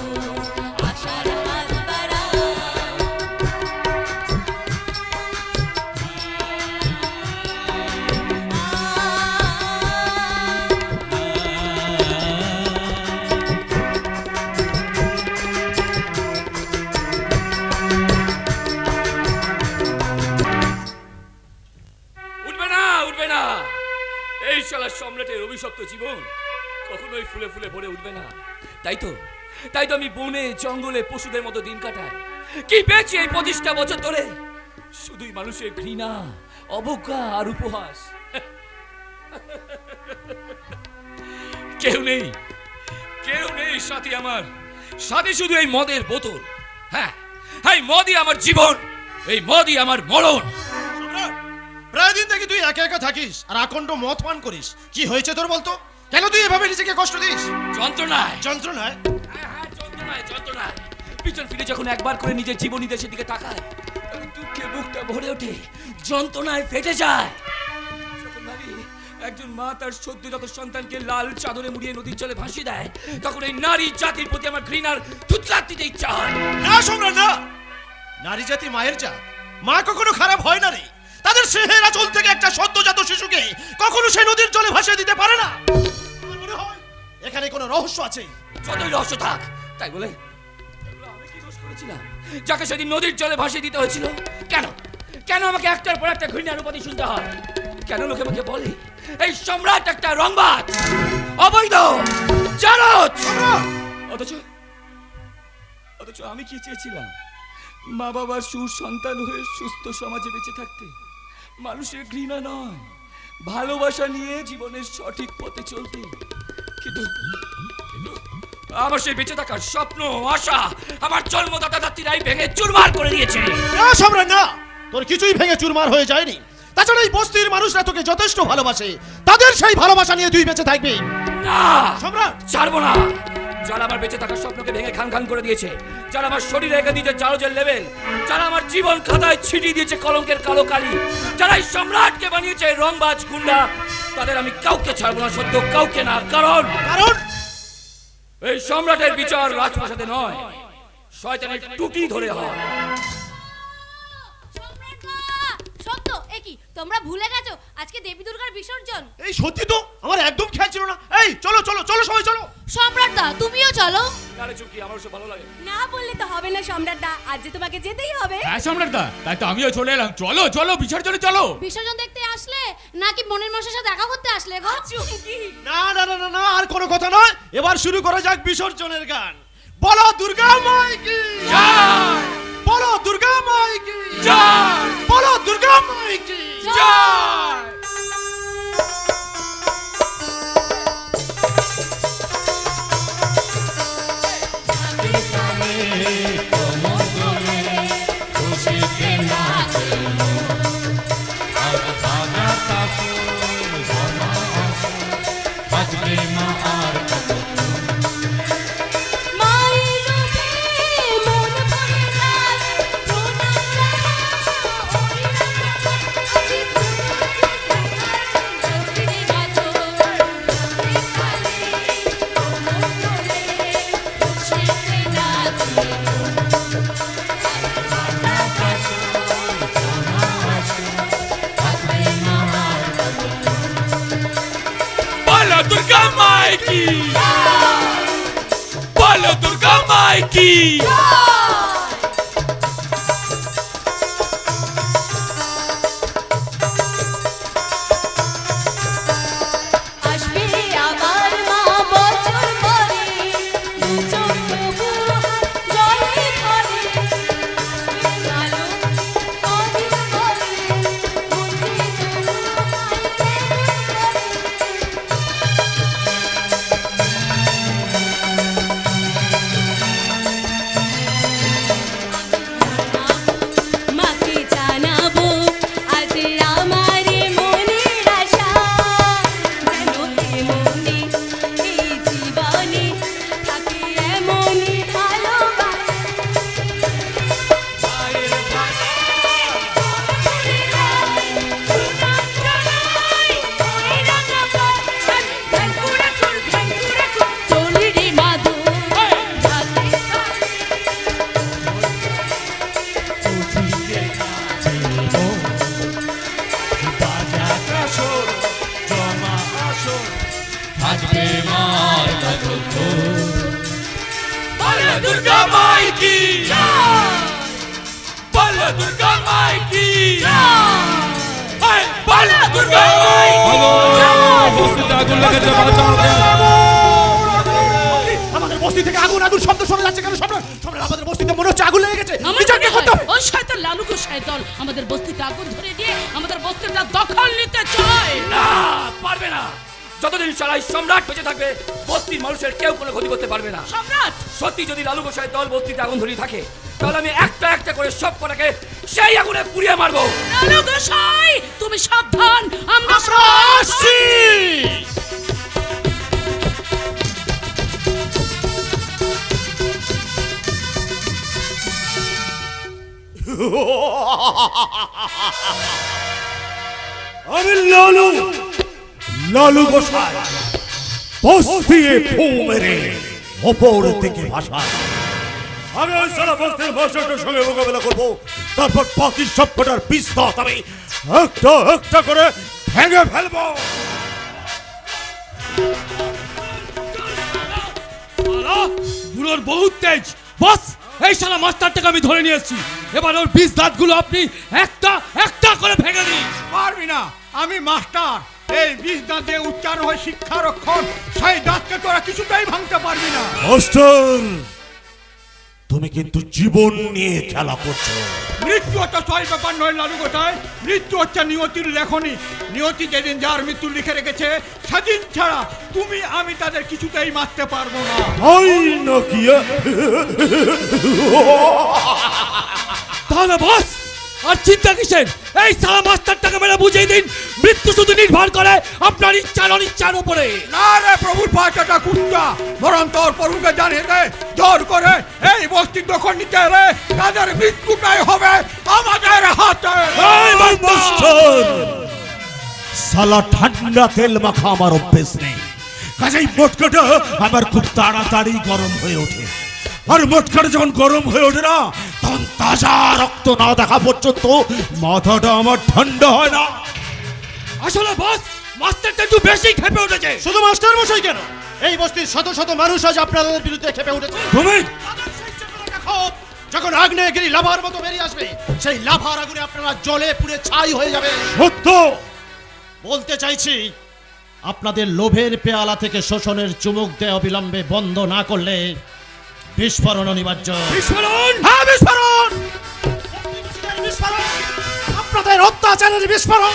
আশার হাত বাড়াও। উঠবে না, উঠবে না। এই শালা সম্রাটের অভিশপ্ত জীবন কখনোই ফুলে ফুলে ভরে উঠবে না। তাই তো আমি বনে জঙ্গলে পশুদের মতো দিন কাটাই। কি পেয়েছি এই 25টা বছর ধরে? শুধুই মানুষের ঘৃণা, অবজ্ঞা আর উপহাস। কেউ নেই, কেউ নেই সাথী আমার, সাথে শুধু এই মদের বোতল। হ্যাঁ, এই মদই আমার জীবন, এই মদই আমার মরণ। প্রায় দিন থেকে তুই একা একা থাকিস আর আকণ্ঠ মদ পান করিস। কি হয়েছে তোর বলতো? কেন তুই এভাবে নিজেকে কষ্ট দিস? যন্ত্রণায়, যন্ত্রণায়? হ্যাঁ, যন্ত্রণায়। পিছন ফিরে যখন একবার করে নিজের জীবনী দেশের দিকে তাকায়, তখন দুঃখে বুকটা ভরে ওঠে, যন্ত্রণায় ফেটে যায়। যখন ভাবি একজন মা তার সদ্যজাত সন্তানকে লাল চাদরে মুড়িয়ে নদীর জলে ভাসিয়ে দেয়, তখন এই নারী জাতির প্রতি আমার ঘৃণার থুতলার দিতে ইচ্ছা হয়। না সম্রাট, না। নারী জাতি মায়ের জাত। মা কখনো খারাপ হয় না রে। তাদের স্নেহের আঁচল থেকে একটা সদ্যজাত শিশুকে কখনো সে নদীর জলে ভাসিয়ে দিতে পারে না। আমার মনে হয় এখানে কোনো রহস্য আছে। যতই রহস্য থাক, তাই বলে আমি কি দোষ করেছিলাম যাকে সেদিন নদীর জলে ভাসিয়ে দিতে হয়েছিল? কেন আমাকে একটার পর একটা ঘৃণার উপাধি শুনতে হয়? কেন লোকে আমাকে বলে এই সম্রাট একটা রংবাজ, অবৈধ, জারজ? অথচ আমি কি চেয়েছিলাম? মা বাবার সুসন্তান হয়ে সুস্থ সমাজে বেঁচে থাকতে, মানুষের ঘৃণা নয়, ভালোবাসা নিয়ে জীবনের সঠিক পথে চলতে। কিন্তু আমার সেই বেঁচে থাকার স্বপ্ন, আশা আমার জন্মদাতা দাত্রীরাই ভেঙে চুরমার করে দিয়েছে। না সম্রাট, না। তোর কিছুই ভেঙে চুরমার হয়ে যায়নি। তাছাড়া এই বস্তির মানুষরা তোকে যথেষ্ট ভালোবাসে। তাদের সেই ভালোবাসা নিয়ে তুই বেঁচে থাকবি। না সম্রাট, ছাড়বো না। যারা আমার বেঁচে থাকার স্বপ্নকে ভেঙে খান খান করে দিয়েছে, যারা আমার শরীরে রেখে দিয়েছে জারজের লেভেল, যারা আমার জীবন খাতায় ছিটিয়ে দিয়েছে কলঙ্কের কালো কালি, যারা এই সম্রাটকে বানিয়েছে রংবাজ গুন্ডা, তাদের আমি কাউকে ছাড়বো না, সত্য কাউকে না। কারণ এই সম্রাটের বিচার রাজপ্রাসাদে নয়, শয়তানের টুটি ধরে হয়। সত্য, এ কি তোমরা ভুলে গেছো আজকে দেবী দুর্গার বিসর্জন? এই সত্যি তো আমার একদম খেয়াল ছিল না। এই চলো চলো চলো, সবাই চলো। সম্রাটদা তুমিও চলো। আরে চুকি, আমার সব ভালো লাগে না বললে তো হবে না সম্রাটদা, আজ যে তোমাকে যেতেই হবে। হ্যাঁ সম্রাটদা, তাই তো আমিও চলে এলাম। চলো চলো বিসর্জনে চলো। বিসর্জন দেখতে আসলে নাকি মনের মানুষের সাথে দেখা করতে আসলে গো? না না না না না, আর কোনো কথা নয়। এবার শুরু করা যাক বিসর্জনের গান। বলো দুর্গা মাই কি জয়, বলো দুর্গা মাই কি জয়, বলো দুর্গা মাই কি জয়। बोलो दुर्गा माई की। মাই কি বল দুর্গা মাই কি বল দুর্গা মাই বস্তিতে আগুন লেগেছে, বাঁচাও। আমাদের বস্তি থেকে আগুন আগুন শব্দ শোনা যাচ্ছে কেন? সম্রাট সম্রাট, আমাদের বস্তিতে মনে হচ্ছে আগুন লেগে গেছে। আমার বিচার কে মনে করতে হয় হবে? ওই শয়তান লালু গোসাই দল আমাদের বস্তিতে আগুন ধরে দিয়ে আমাদের বস্তিটা দখল নিতে চায়। না, পারবে না। যতদিন সারাই সম্রাট বেঁচে থাকবে বস্তির মানুষের কেউ কোনো ক্ষতি করতে পারবে না। সম্রাট, সত্যি যদি লালু গোসাই দল বস্তিতে আগুন ধরিয়ে থাকে তাহলে আমি একটা একটা করে সব কটাকে সেই আগুনে পুড়িয়ে মারবো। লালু গোসাই তুমি সাবধান, আমরা আসছি। আমি লালু লালু গোসাই বস্তিয়ে ফু মেরে ওপর থেকে ভাষা। আমি ওই সারা বস্তির ভাষাটার সঙ্গে মোকাবেলা করবো, তারপর বাকি সব কটার বিস্তার আমি একটা একটা করে ভেঙে ফেলবো। বুড়োর বহুত তেজ। বস, এই শালা মাস্টারটাকে আমি ধরে নিয়ে এসেছি। এবার ওর 20 দাঁতগুলো আপনি একটা একটা করে ভেঙে দিন। পারবি না, আমি মাস্টার। এই 20 দাঁত দিয়ে উচ্চারণ হয় শিক্ষার অক্ষর, সেই দাঁতকে তোরা কিছুতেই ভাঙতে পারবি না। মাস্টার, তুমি কিন্তু জীবন নিয়ে খেলা করছো। মৃত্যু হচ্ছে সহজ ব্যাপার নয় লালু গোসাই। মৃত্যু হচ্ছে নিয়তির লেখনী। নিয়তি যেদিন যার মৃত্যু লিখে রেখেছে সেদিন ছাড়া তুমি আমি তাদের কিছুতেই মারতে পারবো না। তাই নাকি? তাহলে বস আর চিন্তা কিসের? এই সালা মাস্টারটাকে মেরে বুঝিয়ে দিন মৃত্যু শুধু নির্ভর করে আপনার ইচ্ছার অনিচ্ছার উপরে। না রে প্রভুর পাচাটা কুত্তা, বরং তোর প্রভুকে জানিয়ে দে জোর করে এই বস্তি দখল নিতে এলে তাদের মৃত্যুটাই হবে আমাদের হাতে। এই মাস্টার, সালা ঠান্ডা তেল মাখা আমার অভ্যেস নেই, কাজেই মোটকাটা আমার খুব তাড়াতাড়ি গরম হয়ে ওঠে। আর মোটকাটা যখন গরম হয়ে ওঠে না, তখন তাজা রক্ত না দেখা পর্যন্ত মাথাটা আমার ঠান্ডা হয় না। আসলে বস মাস্টারটা একটু বেশি খেপে উঠেছে। শুধু মাস্টার মশাই কেন, এই বস্তির শত শত মানুষ আজ আপনাদের বিরুদ্ধে খেপে উঠেছে। তুমি যখন আগ্নেয়গিরি লাভার মতো বেরিয়ে আসবে, সেই লাভার আগুনে আপনারা জ্বলে পুড়ে ছাই হয়ে যাবে। সত্য বলতে চাইছি, আপনাদের লোভের পেয়ালা থেকে শোষণের চুমুক দেয় অবিলম্বে বন্ধ না করলে বিস্ফোরণ অনিবার্য। বিস্ফোরণ! হ্যাঁ, বিস্ফোরণ! বিস্ফোরণ! আপনাদের অত্যাচারের বিস্ফোরণ,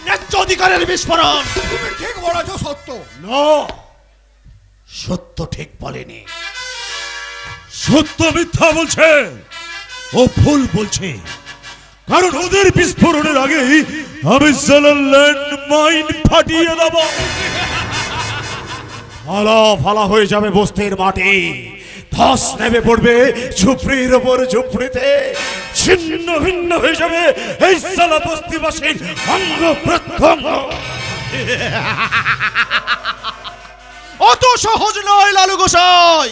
ন্যায্য অধিকারের বিস্ফোরণ। তুমি ঠিক বলেছ সত্য। না, সত্য ঠিক বলেনি, সত্য মিথ্যা বলছে, ও ভুল বলছে। কারণ ওদের বিস্ফোরণের আগে আমি ল্যান্ড মাইন ফাটিয়ে দেব। ফালা ফালা হয়ে যাবে বস্তির মাটি, ধস নেমে পড়বে ঝুপড়ির ওপর ঝুপড়িতে, ছিন্ন ভিন্ন হয়ে যাবে এই সালা বস্তিবাসীর অঙ্গ প্রত্যঙ্গ। অত সহজ নয় লালু গোসাই।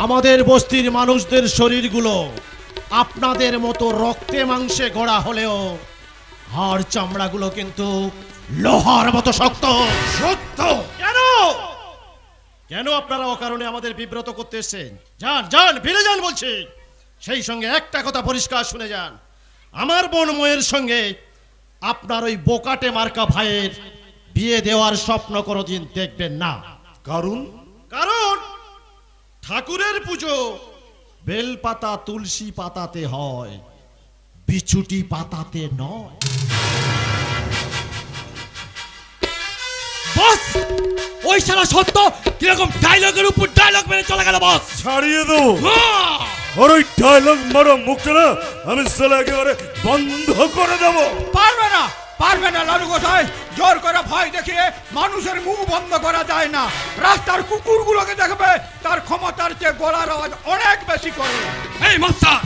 আমাদের বস্তির মানুষদের শরীরগুলো আপনাদের মতো রক্তে মাংসে গড়া হলেও হাড় চামড়াগুলো কিন্তু লোহার মতো শক্ত। সত্য কেন কেন আপনারা অকারণে আমাদের বিব্রত করতে এসেছেন? যান যান, ফিরে যান বলছি। সেই সঙ্গে একটা কথা পরিষ্কার শুনে যান, আমার বোন ময়ের সঙ্গে আপনার ওই বোকাটে মার্কা ভাইয়ের বিয়ে দেওয়ার স্বপ্ন কোনোদিন দেখবেন না। কারণ কারণ ঠাকুরের পুজো বেলপাতা তুলসী পাতাতে হয়, বিছুটি পাতাতে নয়। বস ওই শালা সত্য কিরকম ডায়লগের উপর ডায়লগ মেরে চলে গেল বস। ছাড়িয়ে দেবো, আর ওই ডায়লগ মারো মুখটা না আমি সালা একেবারে বন্ধ করে দেবো। পারবে না, পারবে না লালু গোসাই। জোর করে ভয় দেখিয়ে মানুষের মুখ বন্ধ করা যায় না। রাস্তার কুকুরগুলোকে দেখবে তার ক্ষমতার চেয়ে গলার আওয়াজ অনেক বেশি করে। এই মাস্টার,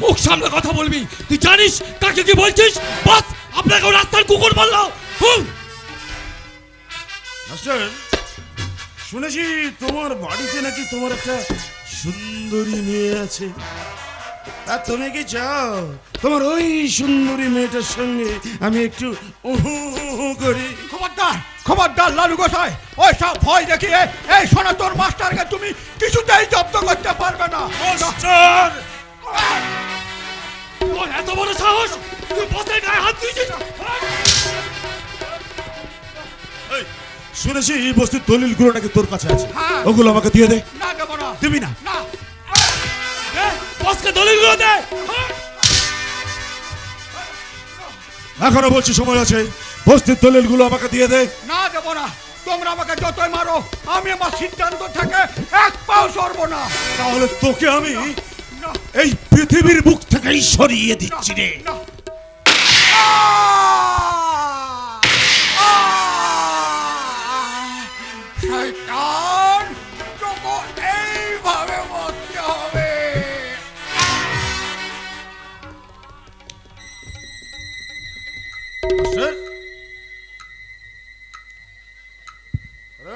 মুখ সামনে কথা বলবি। তুই জানিস কাকে কি বলছিস? বস আপনাকে রাস্তার কুকুর বললো। মাস্টার, শুনেছি তোমার বাড়িতে নাকি তোমার একটা সুন্দরী মেয়ে আছে, তা তুমি কি চাও তোমার ওই সুন্দরী মেয়েটার সঙ্গে আমি একটু করি? খবরদার, খবরদার লালু গোসাই, ওই সব ভয় দেখিয়ে এই সনাতন মাস্টারকে তুমি কিছুতেই জব্দ করতে পারবে না। মাস্টার! তোর এত বড় সাহস, তুই বসের গায়ে হাত দিয়েছিস? এই, শুনেছি এই বস্তির দলিলগুলো নাকি তোর কাছে আছে, হ্যাঁ। ওগুলো আমাকে দিয়ে দে। না দেবো না। দিবি না? না। বসকে দলিলগুলো দে। এখনো বলছি সময় আছে, বস্তির দলিলগুলো আমাকে দিয়ে দে। না দেবো না। তোমরা আমাকে যতই মারো, আমি আমার সিদ্ধান্ত থেকে এক পাও সরবো না। তাহলে তোকে আমি না, এই পৃথিবীর বুক থেকেই সরিয়ে দিচ্ছি রে। না। শয়তান, তোকে এইভাবে মরতে হবে। মাস্টার?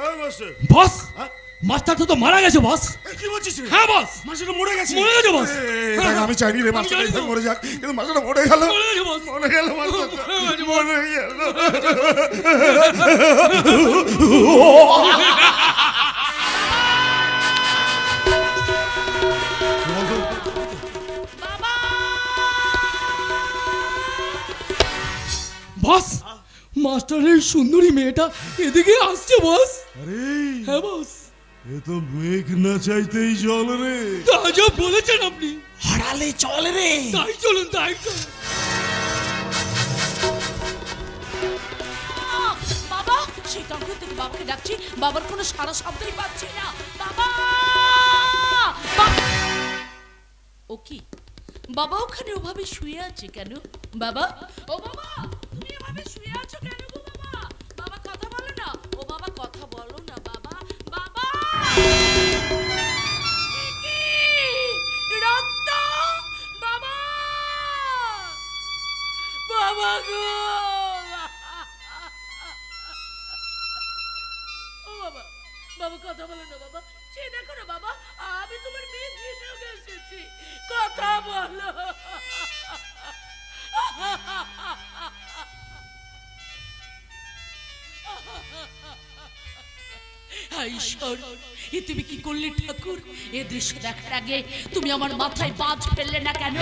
আরে মাস্টার! বস, হ্যাঁ? মাস্টার তো মারা গেছে বস। এই, কি বলছিস রে? হ্যাঁ বস, মাস্টারটা মরে গেছে? মরে গেছে বস। এই, দেখ, আমি চাইনি রে মাস্টার জানি তো। মরে যাক, কিন্তু মাস্টারটা মরে গেল। মরে গেছে বস। মরে গেল মাস্টারটা। মরে গেল। বস, মাস্টারের সুন্দরী মেয়েটা এদিকে আসছে বস। আরে, হ্যাঁ বস, এ তো মেঘ না চাইতেই জল রে। তা যা বলেছেন আপনি, হারালে চল রে। তাই চলুন, তাই চলুন। বাবা, সেই তখন থেকে বাবাকে ডাকছি, বাবার কোনো সারা শব্দই পাচ্ছি না। বাবা! ও কি? বাবা ওখানে ওভাবে শুয়ে আছে কেন? বাবা, ও বাবা, তুমি এভাবে শুয়ে আছো কেন গো বাবা? বাবা কথা বলো না। ও বাবা কথা বলো না বাবা। বাবা! এ কি? রক্ত! বাবা! বাবা গো! ও বাবা, বাবা কথা বলো না বাবা। সে দেখো না বাবা, আমি তোমার মেয়ে ঝিনুকে এসেছি, কথা বলো। হায় ঈশ্বর, এ তুমি কি করলে ঠাকুর? এ দৃশ্য দেখার আগে তুমি আমার মাথায় বাজ ফেললে না কেন?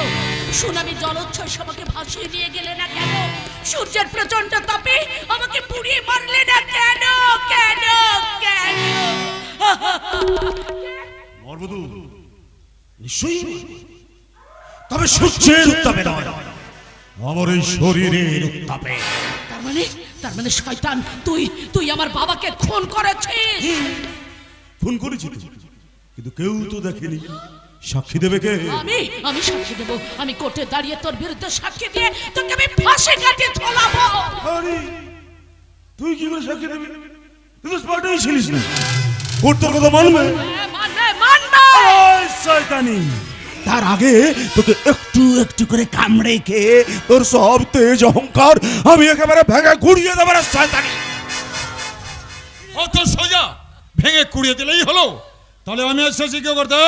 সুনামি জলোচ্ছ্বাস আমাকে ভাসিয়ে নিয়ে গেলে না কেন? সূর্যের প্রচন্ড তাপে আমাকে পুড়িয়ে মারলে না কেন? কেন? কেন? মরবদু নিশ্চয়ই, তবে সূর্যের উত্তাপে নয়, আমার এই শরীরের উত্তাপে। তার মানে শয়তান, তুই আমার বাবাকে খুন করেছিস। ফোন করেছি তো, কিন্তু কেউ তো দেখেনি। সাক্ষী দেবে কে? আমি সাক্ষী দেব। আমি কোর্টে দাঁড়িয়ে তোর বিরুদ্ধে সাক্ষী দিয়ে তোকে আমি ফাঁসি কাটিয়ে ঝোলাবো। আরে, তুই কি করে সাক্ষী দেবি? তুই তো স্পটেই ছিলিস না। কোর্ট তোর কথা মানবে? মানবে। ওই শয়তানি, তার আগে তোকে একটু একটু করে কামড়ে খেয়ে তোর সব তেজ অহংকার আমি একেবারে ভেঙে গুড়িয়ে দেবো রে শয়তানি। অত সোজা ভেঙে কুড়িয়ে দিলেই হলো? তাহলে আমি এসেছি কি করতে?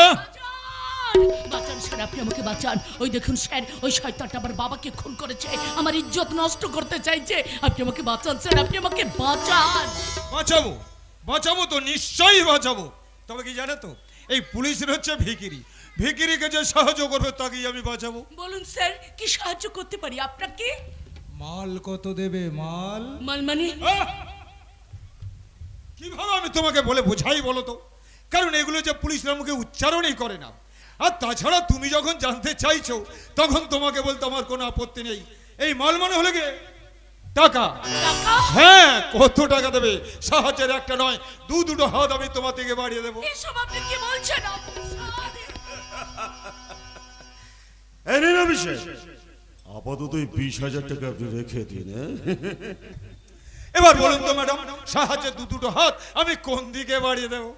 বাঁচান স্যার, আপনি আমাকে বাঁচান। ওই দেখুন স্যার, ওই শয়তানটা আমার বাবাকে খুন করেছে, আমার ইজ্জত নষ্ট করতে চাইছে। আপনি আমাকে বাঁচান স্যার, আপনি আমাকে বাঁচান। বাঁচাবো, বাঁচাবো তো, নিশ্চয়ই বাঁচাবো। তবে কি জানো তো, এই পুলিশের হচ্ছে ভিখিরি, ভিখিরিকে যে সাহায্য করবে তাকেই আমি বাঁচাবো। বলুন স্যার, কি সাহায্য করতে পারি আপনাকে? মাল কত দেবে? মাল মাল মানে? কিভাবে আমি তোমাকে বলে বোঝাই বলো তো? কারণ এগুলো যে পুলিশের মুখে উচ্চারণই করে না। আর তাছাড়া তুমি যখন জানতে চাইছো, তখন তোমাকে বলতে আমার কোনো আপত্তি নেই। এই মাল মানে হলে গে টাকা। হ্যাঁ, কত টাকা দেবে? সাহায্যের একটা নয়, দুটো হাত আমি তোমার থেকে বাড়িয়ে দেবো। এসব আপনি কি বলছেন? এই নিন অভিষেক, আপাতত 20,000 টাকা আপনি রেখে দিন। এবার বলুন তো ম্যাডাম, সাহায্যের দুটো হাত আমি কোন দিকে বাড়িয়ে দেবো?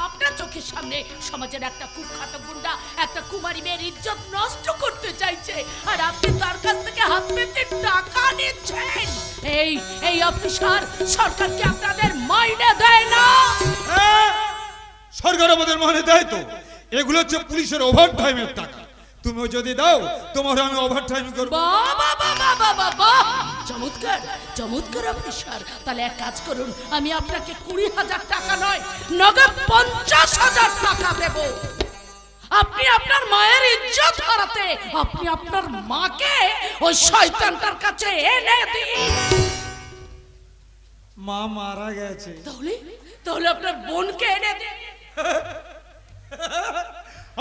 আপনার চোখের সামনে সমাজের একটা কুখ্যাত গুন্ডা একটা কুমারী মেয়ের ইজ্জত নষ্ট করতে চাইছে, আর আপনি তার কাছ থেকে হাত পেতে টাকা নিচ্ছেন। এই অফিসার, সরকার কি আপনাদের মাইনে দেয় না? সরকার আমাদের মাইনে দেয় তো। এগুলো হচ্ছে পুলিশের ওভার টাইমের টাকা। তুমিও যদি দাও তোমার আমি ওভারটাইম করব। বাবা বাবা বাবা বাহ, চমৎকার চমৎকার অফিসার। তাহলে এক কাজ করুন, আমি আপনাকে 20,000 টাকা নয়, নগদ 50,000 টাকা দেব। আপনি আপনার মায়ের ইজ্জত হারাতে আপনি আপনার মাকে ওই শয়তানটার কাছে এনে দিন। মা মারা গেছে। তাহলে তাহলে আপনার বোনকে এনে দিন।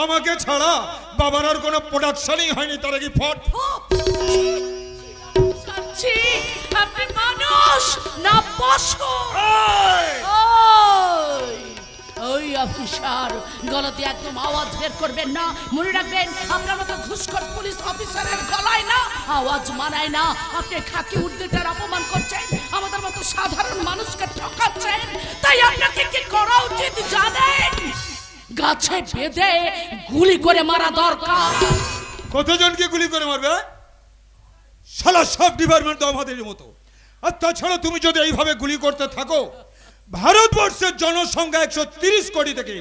আমাকে ছাড়া বাবার আর কোনো প্রোডাকশনই হয়নি, তার কি ফট। ছি, আপনি মানুষ না পশু? ওই অফিসার, গলাতে একদম আওয়াজ বের করবেন না। মনে রাখবেন, আপনার মতো ঘুষখোর পুলিশ অফিসারের গলায় না আওয়াজ মানায় না। আপনি খাকি উর্দিটার অপমান করছেন, আমাদের মতো সাধারণ মানুষকে ঠকাচ্ছেন। তাই আপনাকে কি করা উচিত জানেন? গাছে বেঁধে গুলি করে মারা দরকার। কতজনকে গুলি করে মারবে? শালা সব ডিপার্টমেন্ট তো আমাদের মতো। আর তাছাড়া তুমি যদি এইভাবে গুলি করতে থাকো, ভারতবর্ষের জনসংখ্যা 130 কোটি থেকে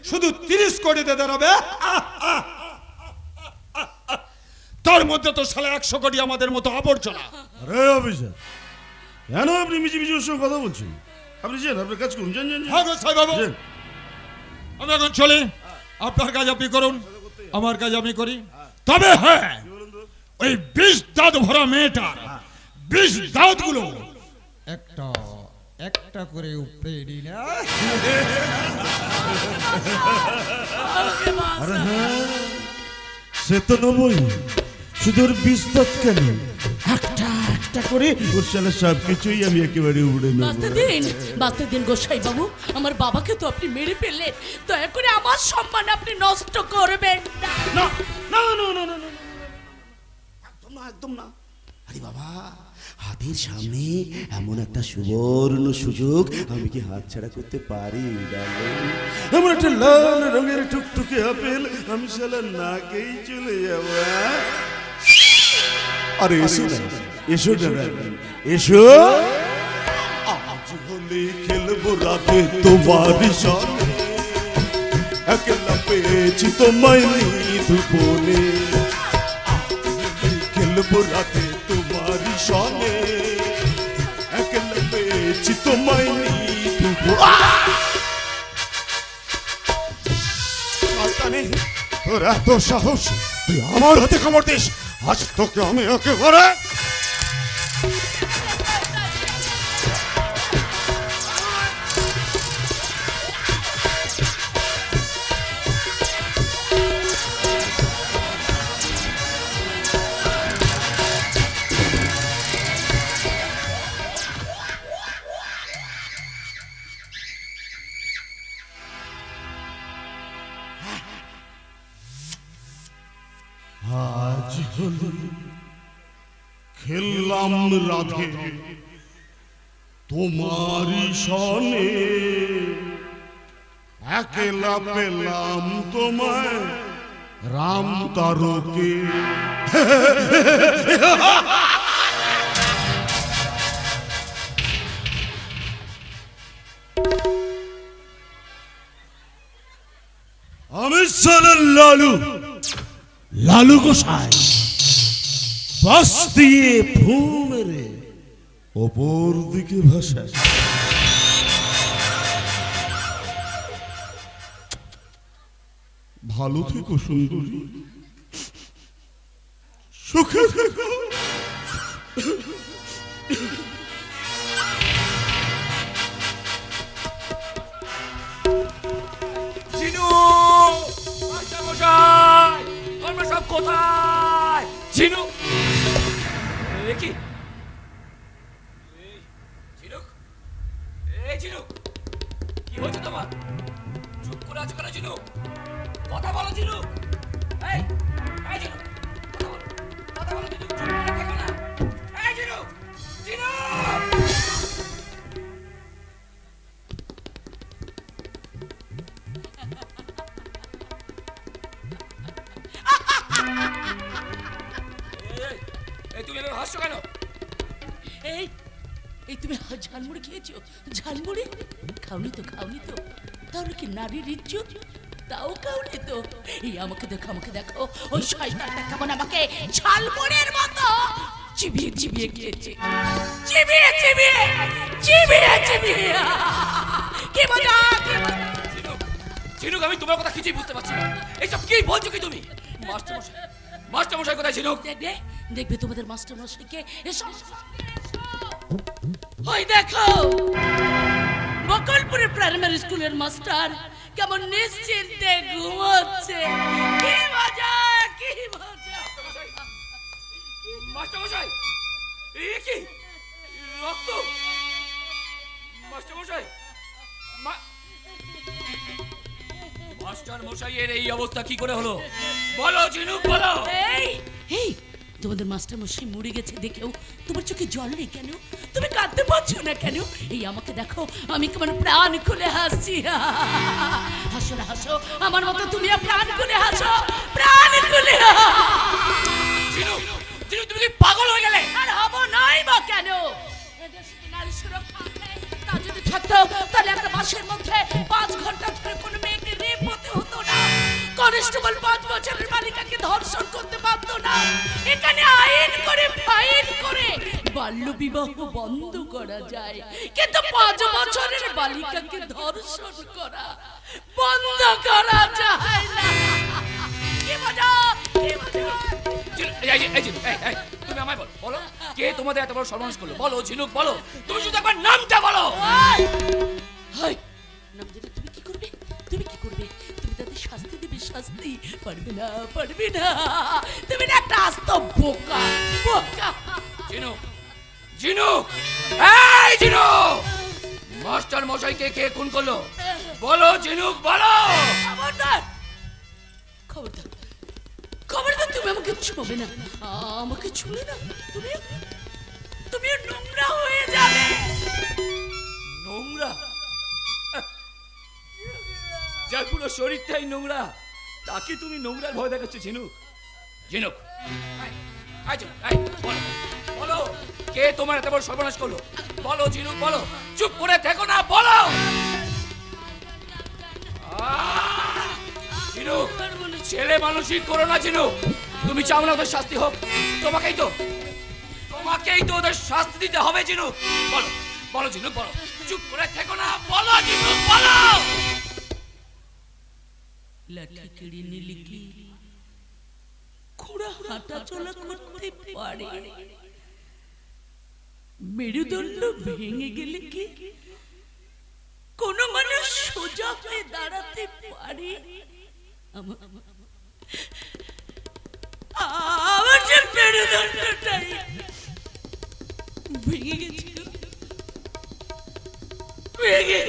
শুধু 30 কোটিতে দাঁড়াবে। তার মধ্যে তো শালা 100 কোটি আমাদের মতো আবর্জনা। আরে অফিসার, কেন আপনি মিছিমিছি ওর সঙ্গে কথা বলছেন? আপনি যান, আপনার কাজ করুন, যান যান যান। হ্যাঁ গো সাহেব বাবু, যান। আমি এখন চলি। আপনার কাজ আপনি করুন, আমার কাজ আমি করি। তবে হ্যাঁ, ওই 20 দাঁত ভরা মেয়েটা 20 দাঁতগুলো একটা একটা করে উপরে দিন। আরে হ্যাঁ, সে তো নবই, শুধু ওর 20 দাঁত কেন, একটা একটা করে ওর সালে সব কিছুই আমি একেবারে উড়ে নেব। বাঁচতে দিন গোসাই বাবু, আমার বাবাকে তো আপনি মেরে ফেললেন। দয়া করে আমার সম্মান আপনি নষ্ট করবেন না। না না না না না না, একদম না, একদম না। আরে বাবা, হাতের সামনে এমন একটা সুবর্ণ সুযোগ, আমি কি হাতছাড়া করতে পারি? এমন একটা লাল রঙের টুকটুকে আপেল আমি শালা নাকেই চলে যাব। আরে এসো না, এসো না, এসো। আজ হোলি খেলবো রাতে তোমারই সঙ্গে, একলা পেয়েছি তোমায় নিধুবনে। খেলবো রাতে তোমারই সঙ্গে, একলা পেয়েছি তোমায় নিধুবনে। তোর এত সাহস, তুই আমার হাতে খবর দিস? আজ তোকে আমি একেবারে। আজ হোলি খেললাম রাধে তোমারই সনে, একলা পেলাম তোমায় রাম তারকে। আমি সালাল লালু, লালু গোসাই, বাস দিয়ে ফু মেরে ওপর দিকে ভাসায়। ভালো থেকো সুন্দরী, সুখে থেকো। কোথায় ঝিনুক? কি ঝিনুক? এই ঝিনুক, কি হচ্ছে তোমার? চুপ করে আছো কেন ঝিনুক? কথা বলো ঝিনুক। এই এই ঝিনুক, কথা বলো, কথা বলো ঝিনুক, চুপ করে থাকো না। এই ঝিনুক, ঝিনুক। কেন? এই এই তুমি ঝালমুড়ি খেয়েছো? ঝালমুড়ি খাওনি তো, খাওনি তো? তাহলে কি নারীর ইজ্জত? তাও কাউনি তো। এই আমাকে দেখো ওই শয়তানটা কেমন আমাকে ঝালমুড়ির মতো চিবিয়ে চিবিয়ে খেয়েছে, চিবিয়ে চিবিয়ে চিবিয়ে চিবিয়ে। কি মজা, কি মজা। ঝিনুক, আমি তোমার কথা কিছুই বুঝতে পারছি না। এইসব কি বলছো কি তুমি? মাস্টারমশাই কোথায়? ঝিনুক, দেখবে তোমাদের মাস্টারমশাইকে এসব। ওই দেখো বকলপুরে প্রাইমারি স্কুলের মাস্টার কেমন নিশ্চিন্তে ঘুমোচ্ছে। কি মজা, কি মজা। মাস্টারমশাই, এই কি রক্ত? মাস্টারমশাই, মাস্টারমশাইয়ের এই অবস্থা কি করে হলো? বলো ঝিনুক, বলো। এই এই তোমাদের মাস্টারমশাই মরে গেছে দেখেও তোমার চোখে জল নেই কেন? তুমি কাঁদতে পারছো না কেন? এই আমাকে দেখো, আমি কেমন প্রাণ খুলে হাসছি। হাসো না, হাসো আমার মতো তুমিও প্রাণ খুলে হাসো, প্রাণ খুলে। ঝিনুক, ঝিনুক, তুমি কি পাগল হয়ে গেলে? আর হব নাই বা কেন? এদের সাথে নারী সুরক্ষা আছে, তা যদি থাকতো তাহলে একটা মাসের মধ্যে 5 ঘন্টা ধরে কোনো মেয়েকে রেপ হতে হতো না। কনস্টেবল 5 বছরের বালিকাকে ধর্ষণ করতে পারতো না। এখানে আইন করে ফাইন করে বাল্য বিবাহ বন্ধ করা যায়, কিন্তু 5 বছরের বালিকাকে ধর্ষণ করা বন্ধ করা যায় না। কি মজা, কি মজা। তুমি আমায় বলো, কে তোমাদের এত বড় সর্বনাশ করলো? বলো ঝিনুক, বলো। তুমি শুধু একবার নামটা বলো। নাম দিলে তুমি কি করবে? তুমি কি করবে? তুমি তাদের শাস্তি দেবে, শাস্তি। পারবে না, পারবে না। তুমি না একটা আস্ত বোকা, বোকা। ঝিনুক, ঝিনুক, এই ঝিনুক, মাস্টার মশাইকে কে খুন করলো? বলো ঝিনুক, বলো। খবরদার, খবরদার, খবরদার, তুমি আমাকে ছুঁবে না। আমাকে ছুঁলে না তুমি নোংরা হয়ে যাবে। নোংরা? যার পুরো শরীরটাই নোংরা, তাকে তুমি নোংরার ভয় দেখাচ্ছ? ঝিনুক, ঝিনুক, বলো, বলো, কে তোমার এত বড় সর্বনাশ করলো? বলো ঝিনুক, বলো। চুপ করে থেকো না, বলো। ঝিনুক, ছেলে মানুষই করো না ঝিনুক। তুমি চাও না ওদের শাস্তি হোক? তোমাকেই তো ওদের শাস্তি দিতে হবে ঝিনুক। বলো, বলো ঝিনুক, বলো। চুপ করে থেকো না, বলো ঝিনুক, বলো। লাঠি কেড়ে নিলে কি খোড়া হাঁটা চলা করতে পারে? মেরুদণ্ড ভেঙে গেলে কি কোন মানুষ সোজা হয়ে দাঁড়াতে পারে? আমার যে মেরুদণ্ডটাই ভেঙে গেছিল, ভেঙে